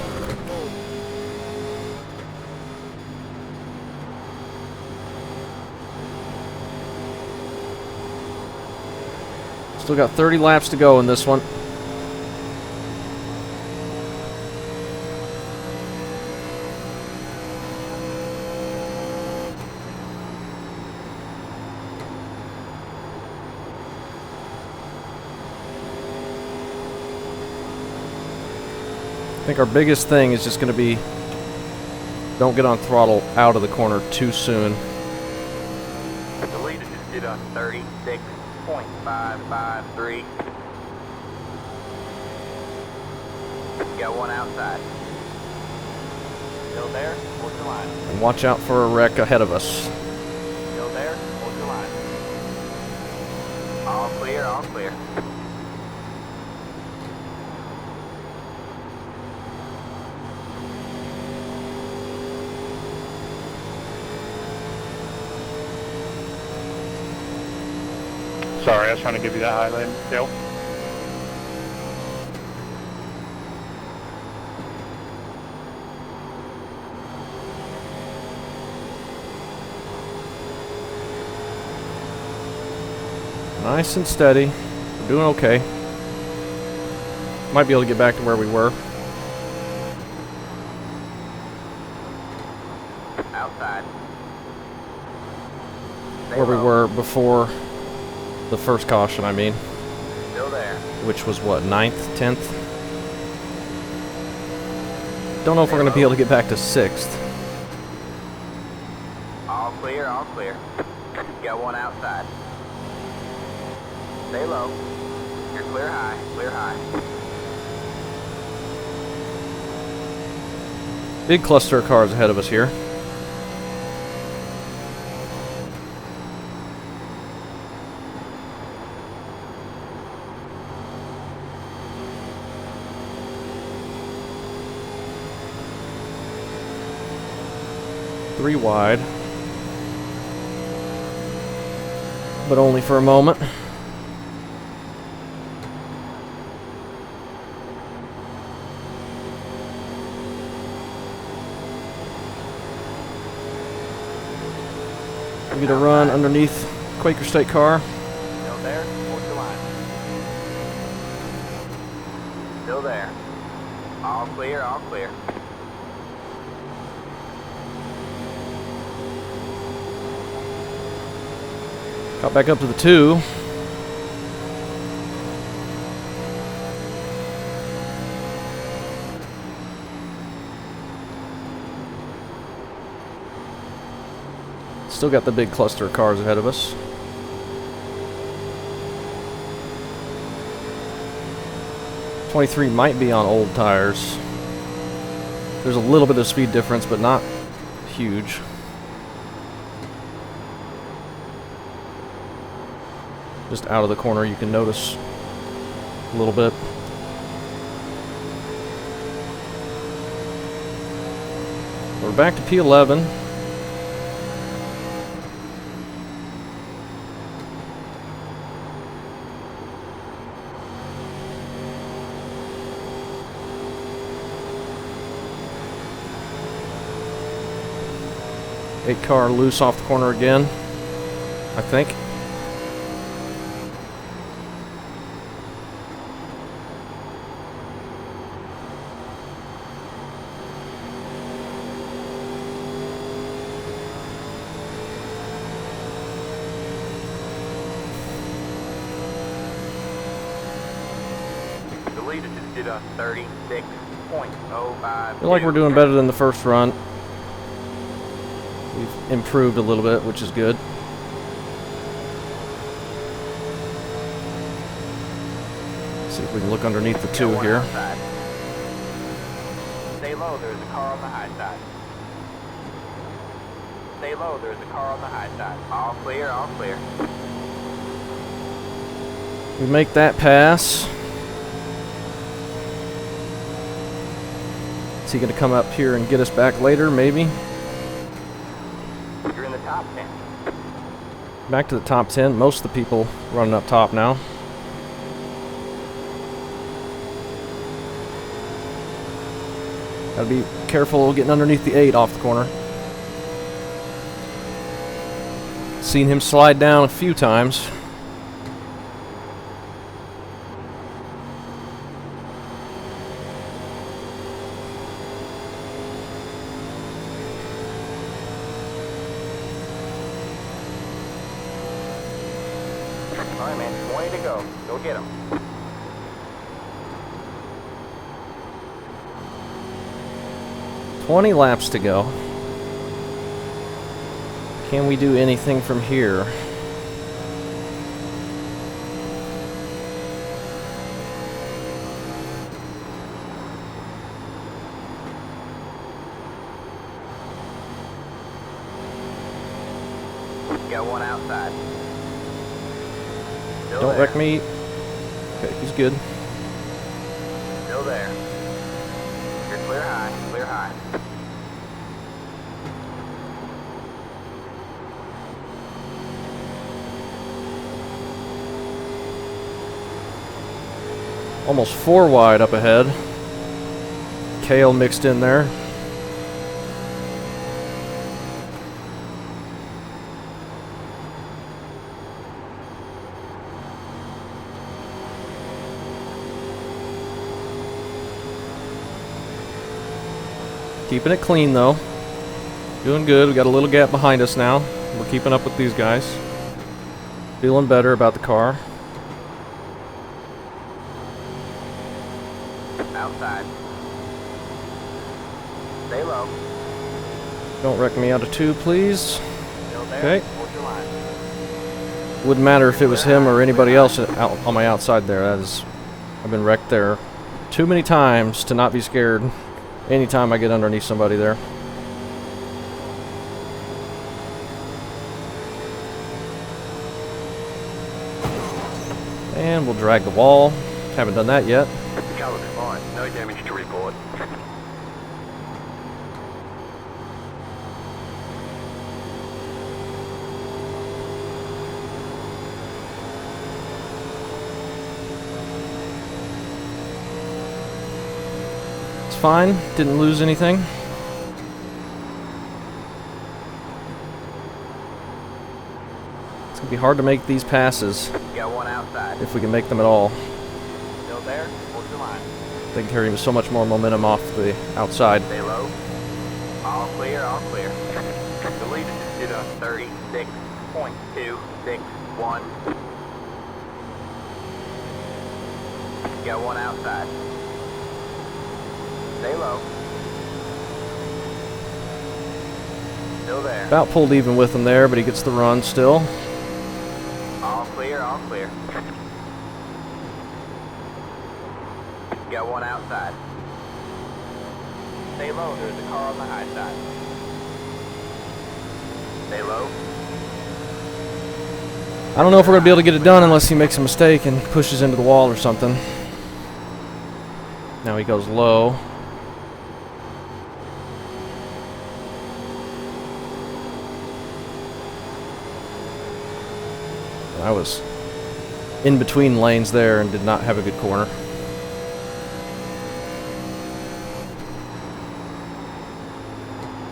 A: Still got 30 laps to go in this one. I think our biggest thing is just going to be don't get on throttle out of the corner too soon.
C: The leader just did a 36.553. Got one outside. Still there? Hold your line.
A: And watch out for a wreck ahead of us.
C: Still there? Hold your line. All clear, all clear.
E: Sorry, I was trying to give you that highlight, Dale.
A: Nice and steady. We're doing okay. Might be able to get back to where we were.
C: Outside.
A: Where we were before the first caution, I mean.
C: Still there.
A: Which was what, 9th, 10th? Don't know if we're going to be able to get back to 6th.
C: All clear, all clear. Got one outside. Stay low. You're clear high, clear high.
A: Big cluster of cars ahead of us here. Three wide. But only for a moment. We get a run underneath Quaker State car.
C: Still there? Hold your line. Still there. All clear, all clear.
A: Got back up to the 2. Still got the big cluster of cars ahead of us. '23 might be on old tires. There's a little bit of speed difference, but not huge. Just out of the corner, you can notice a little bit. We're back to P11. Eight car loose off the corner again, I think.
C: The leader just did a 36.05.
A: Feel like we're doing better than the first run. We've improved a little bit, which is good. See if we can look underneath the
C: Got
A: two
C: one
A: here.
C: outside. Stay low, there's a car on the high side. Stay low, there's a car on the high side. All clear, all clear.
A: We make that pass. Is he going to come up here and get us back later? Maybe.
C: You're in the top 10.
A: Back to the top 10. Most of the people running up top now. Gotta be careful getting underneath the 8 off the corner. Seen him slide down a few times.
C: Alright, man, 20 to go. Go get him.
A: $20 laps to go. Can we do anything from here?
C: Got one outside. Still
A: Don't
C: there.
A: wreck me. Okay, he's good.
C: Still there. You're clear high, clear high.
A: Almost 4 wide up ahead. Kale mixed in there. Keeping it clean though. Doing good. We got a little gap behind us now. We're keeping up with these guys. Feeling better about the car.
C: Outside. Stay low.
A: Don't wreck me out of 2, please.
C: Still there.
A: Okay.
C: Hold your line.
A: Wouldn't matter if it was him or anybody else out on my outside there. I've been wrecked there too many times to not be scared anytime I get underneath somebody there. And we'll drag the wall. Haven't done that yet.
B: The car looks fine. No damage to report.
A: It's fine. Didn't lose anything. It's gonna be hard to make these passes
C: Got one outside.
A: if we can make them at all.
C: Still there. Hold your line.
A: They can carry so much more momentum off the outside.
C: Stay low. All clear, all clear. The lead is at 36.261. Got one outside. Stay low. Still there.
A: About pulled even with him there, but he gets the run still.
C: All clear, all clear. Got one outside. Stay low, there's a car on the high side. Stay low.
A: I don't know if we're going to be able to get it done unless he makes a mistake and pushes into the wall or something. Now he goes low. I was in between lanes there and did not have a good corner.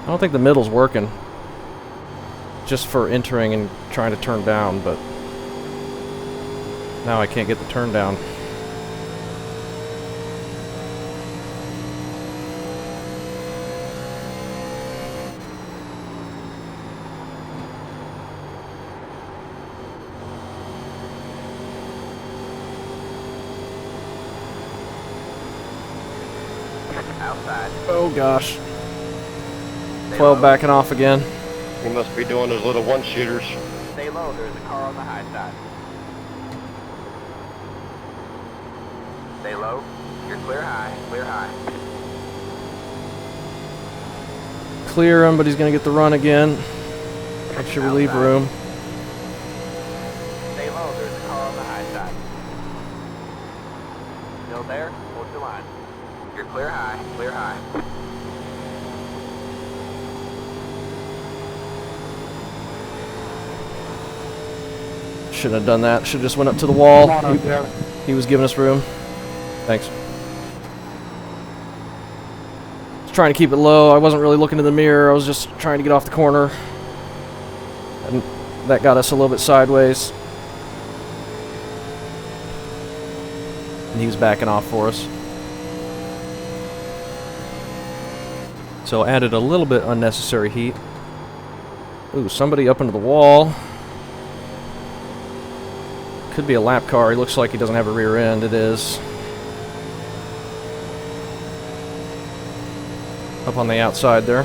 A: I don't think the middle's working. Just for entering and trying to turn down, but now I can't get the turn down.
C: Outside.
A: Oh gosh.
C: Stay
A: 12
C: low.
A: backing off again.
E: He must be doing those little one-shooters.
C: Stay low, there's a car on the high side. Stay low. You're clear high. Clear high.
A: Clear him, but he's going to get the run again. Make sure we leave room.
C: Stay low. There's a car on the high side. Still there? Hold your line. You're clear high. Clear high.
A: Shouldn't have done that. Should have just went up to the wall.
E: Come on up there.
A: He was giving us room. Thanks. Just trying to keep it low. I wasn't really looking in the mirror. I was just trying to get off the corner. And that got us a little bit sideways. And he was backing off for us. So added a little bit unnecessary heat. Ooh, somebody up into the wall. Could be a lap car. He looks like he doesn't have a rear end. It is. Up on the outside there.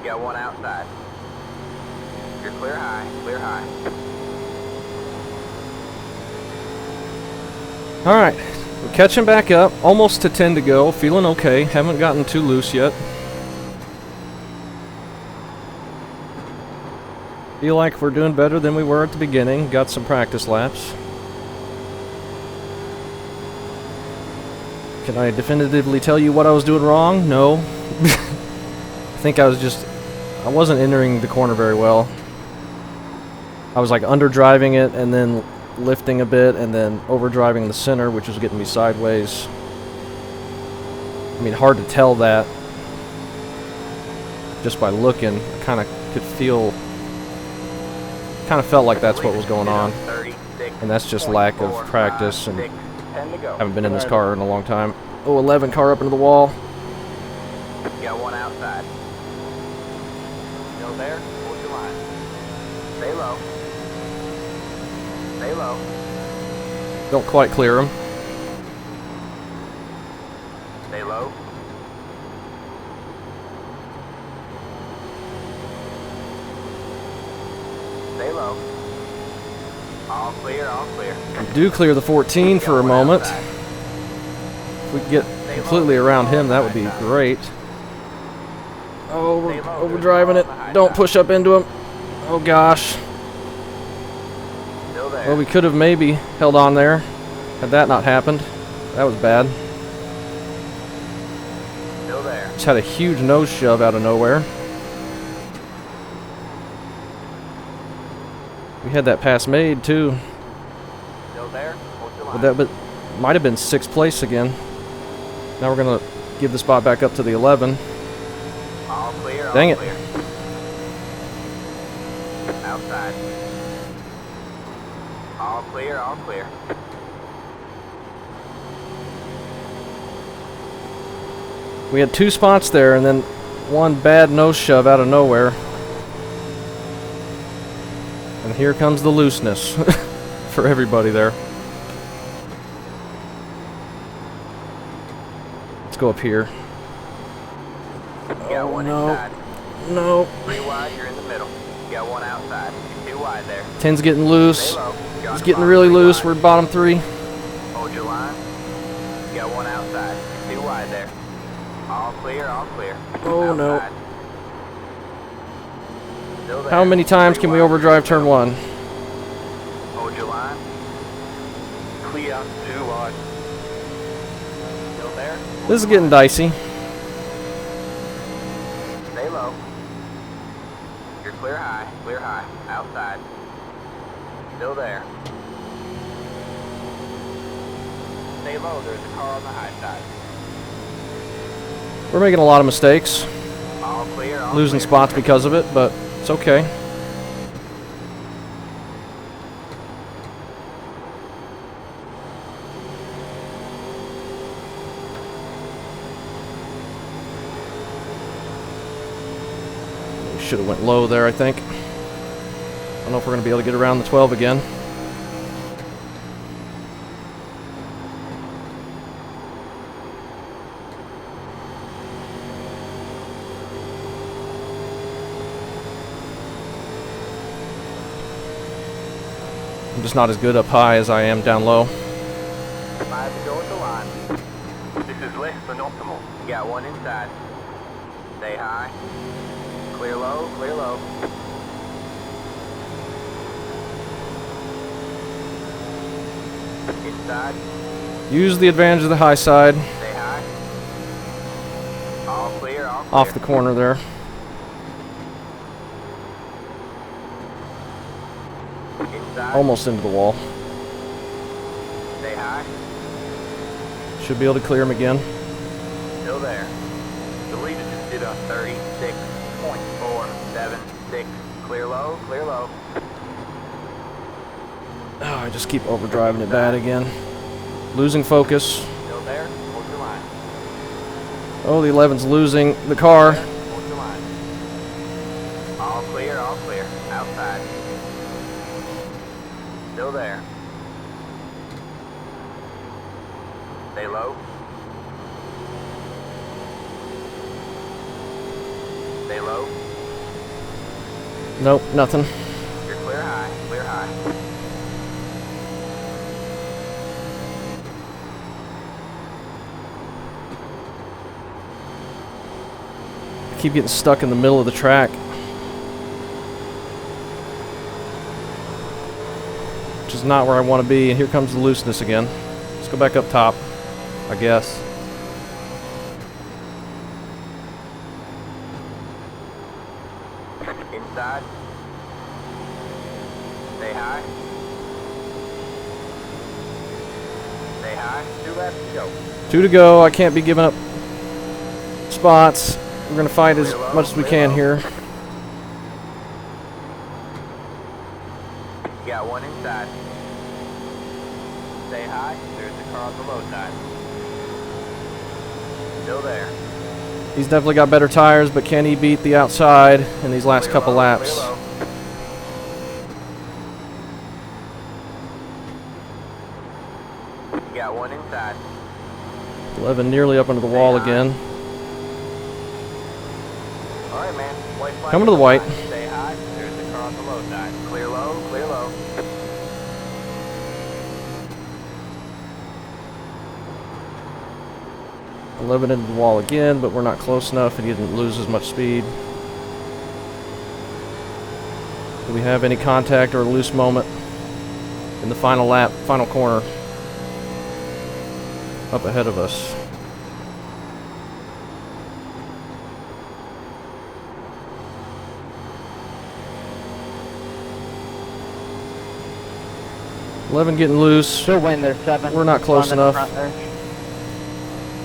C: Got one outside. You're clear high. Clear high.
A: Alright, we're catching back up. Almost to 10 to go. Feeling okay. Haven't gotten too loose yet. Feel like we're doing better than we were at the beginning. Got some practice laps. Can I definitively tell you what I was doing wrong? No. I think I wasn't entering the corner very well. I was like underdriving it and then lifting a bit and then overdriving the center, which was getting me sideways. I mean, hard to tell that just by looking. I kind of could feel, kind of felt like that's what was going on. And that's just lack of practice, and haven't been in this car in a long time. Oh, 11 car up into the wall.
C: Got one outside. Still there? Hold your line. Stay low. Stay low.
A: Don't quite clear him.
C: Stay low. Stay low. All clear, all clear.
A: Do clear the 14 for a moment. If we could get completely around him, that would be great. Oh, we're overdriving it. Don't push up into him. Oh gosh.
C: Still there.
A: Well, we could have maybe held on there had that not happened. That was bad.
C: Still there.
A: Just had a huge nose shove out of nowhere. We had that pass made too.
C: Still there. Hold your line.
A: But might have been 6th place again. Now we're gonna give the spot back up to the 11.
C: All clear.
A: Dang
C: all
A: it.
C: Clear. Outside. All clear. All clear.
A: We had 2 spots there, and then one bad nose shove out of nowhere. And here comes the looseness for everybody there. Let's go up here.
C: Got one
A: no.
C: inside.
A: No.
C: 3 wide, you're in the middle. Got one outside. 2 wide there.
A: 10's getting loose.
C: Stay low. Got
A: It's
C: the
A: getting
C: bottom
A: really
C: 3
A: loose.
C: wide.
A: We're bottom 3.
C: Hold your line. Got one outside. 2 wide there. All clear, all clear.
A: Oh, no.
C: Outside. Still there.
A: How many times
C: 3
A: can we
C: wide.
A: overdrive turn 1?
C: Hold your line. Clear. 2 wide. Still there.
A: This is getting dicey.
C: Stay low. You're clear high. Clear high. Outside. Still there. Stay low. There's a car on the high side.
A: We're making a lot of mistakes.
C: All clear. All
A: Losing
C: clear.
A: spots because of it, but it's okay. We should have went low there, I think. I don't know if we're going to be able to get around the 12 again. I'm just not as good up high as I am down low.
C: 5 to go at the line.
B: This is less than optimal.
C: You got one inside. Stay high. Clear low, clear low. Inside.
A: Use the advantage of the high side.
C: Stay high. All clear, all clear.
A: Off the corner there.
C: Inside.
A: Almost into the wall.
C: Stay high.
A: Should be able to clear him again.
C: Still there. The leader just did a 36.476. Clear low, clear low.
A: Oh, I just keep overdriving it bad again. Losing focus.
C: Still there. Hold your line.
A: Oh, the 11's losing the car.
C: Hold your line. All clear, all clear. Outside. Still there. Stay low. Stay low.
A: Nope, nothing.
C: You're clear high, clear high.
A: I keep getting stuck in the middle of the track. Which is not where I want to be, and here comes the looseness again. Let's go back up top, I guess.
C: Inside. Stay high. Stay high. 2 laps to go.
A: 2 to go. I can't be giving up spots. We're going to fight as much as we can here.
C: You got one inside. Stay high. There's the car on the low side. Still there.
A: He's definitely got better tires, but can he beat the outside in these last couple laps?
C: Clear low. You got one inside.
A: 11 nearly up into the wall again.
C: All right, man. White flag
A: Coming to the white.
C: Stay high. There's the car on the low side. Clear low, clear low.
A: Yeah. 11 into the wall again, but we're not close enough, and he didn't lose as much speed. Do we have any contact or a loose moment in the final lap, final corner up ahead of us? $11 getting loose.
D: She'll win their 7.
A: We're not close
D: On the
A: enough.
D: front there.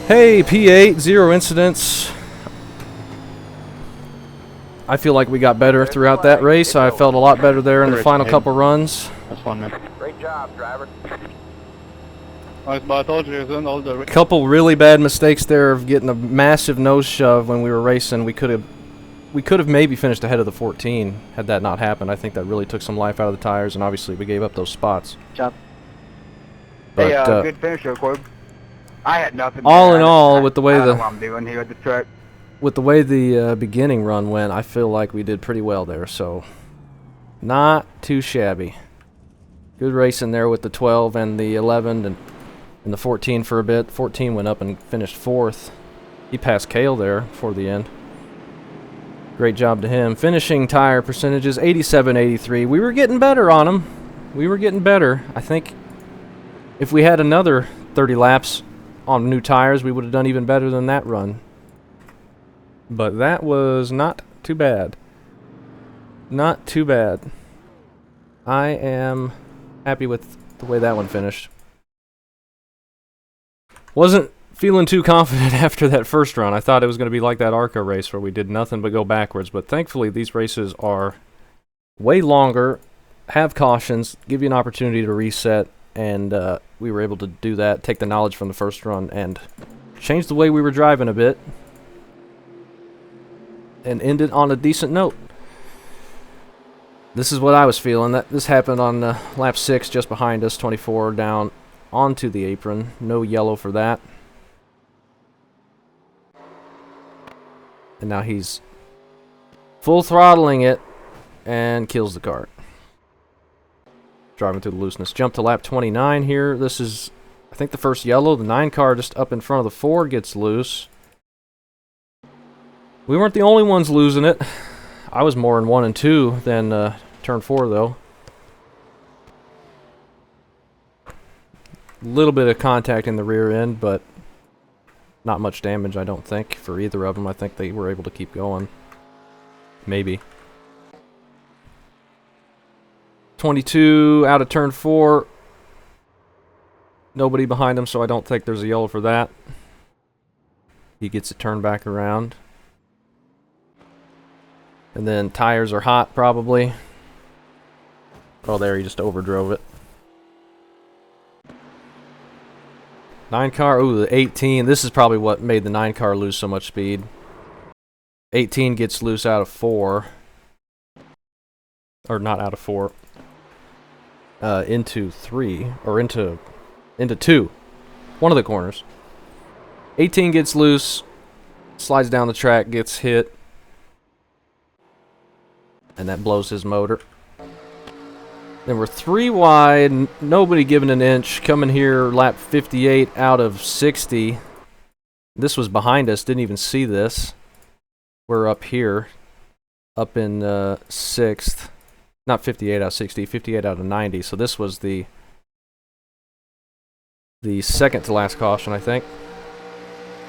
A: Hey, P8, 0 incidents. I feel like we got better throughout that race. I felt a lot better there in the final couple runs.
E: That's fun, man.
C: Great job, driver.
E: I told you, in all the
A: Couple really bad mistakes there of getting a massive nose shove when we were racing. We could have maybe finished ahead of the 14 had that not happened. I think that really took some life out of the tires, and obviously we gave up those spots.
D: Job.
A: But,
D: Hey, good finish, Corb. I had nothing.
A: all in all, with the way
D: I don't know
A: the
D: what I'm doing here at the track.
A: beginning run went, I feel like we did pretty well there. So, not too shabby. Good racing there with the 12 and the 11 and the 14 for a bit. 14 went up and finished 4th. He passed Cale there before the end. Great job to him. Finishing tire percentages, 87-83. We were getting better on him. We were getting better. I think if we had another 30 laps on new tires, we would have done even better than that run. But that was not too bad. Not too bad. I am happy with the way that one finished. Wasn't feeling too confident after that first run. I thought it was going to be like that ARCA race where we did nothing but go backwards. But thankfully, these races are way longer, have cautions, give you an opportunity to reset, and we were able to do that, take the knowledge from the first run, and change the way we were driving a bit, and end it on a decent note. This is what I was feeling. This happened on lap 6, just behind us, 24 down onto the apron. No yellow for that. And now he's full throttling it and kills the cart. driving through the looseness. Jump to lap 29 here. This is, I think, the first yellow. The 9 car just up in front of the 4 gets loose. We weren't the only ones losing it. I was more in 1 and 2 than turn 4, though. Little bit of contact in the rear end, but not much damage, I don't think, for either of them. I think they were able to keep going. Maybe. 22 out of turn 4. Nobody behind him, so I don't think there's a yellow for that. He gets it turned back around. And then tires are hot, probably. Oh, there, he just overdrove it. 9 car, ooh, the 18. This is probably what made the 9 car lose so much speed. 18 gets loose out of 4. Or not out of 4. Into 3. Or into 2. One of the corners. 18 gets loose. Slides down the track, gets hit. And that blows his motor. Then we're 3 wide, nobody giving an inch. Coming here, lap 58 out of 60. This was behind us, didn't even see this. We're up here, up in 6th. Not 58 out of 60, 58 out of 90. So this was the second to last caution, I think.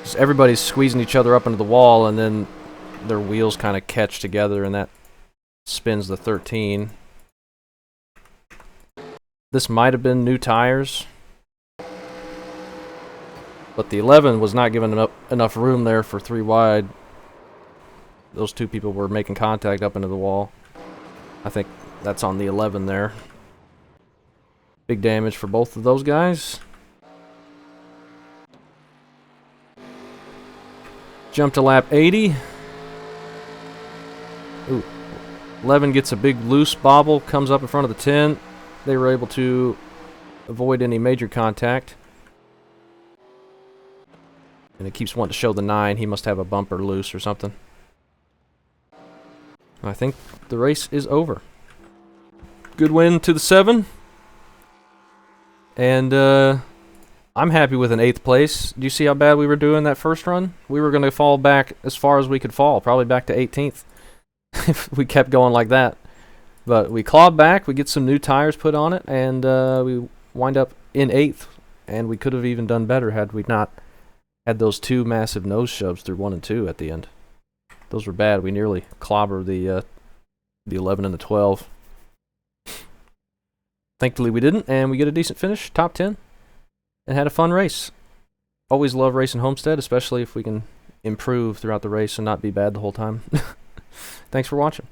A: Just everybody's squeezing each other up into the wall, and then their wheels kind of catch together, and that spins the 13. This might have been new tires, but the 11 was not given enough room there for 3 wide. Those 2 people were making contact up into the wall. I think that's on the 11 there. Big damage for both of those guys. Jump to lap 80. Ooh. 11 gets a big loose bobble, comes up in front of the 10. They were able to avoid any major contact. And it keeps wanting to show the 9. He must have a bumper loose or something. I think the race is over. Good win to the 7. And I'm happy with an 8th place. Do you see how bad we were doing that first run? We were going to fall back as far as we could fall, probably back to 18th. If we kept going like that. But we clawed back, we get some new tires put on it, and we wind up in 8th. And we could have even done better had we not had those 2 massive nose shoves through 1 and 2 at the end. Those were bad. We nearly clobbered the 11 and the 12. Thankfully we didn't, and we get a decent finish, top 10, and had a fun race. Always love racing Homestead, especially if we can improve throughout the race and not be bad the whole time. Thanks for watching.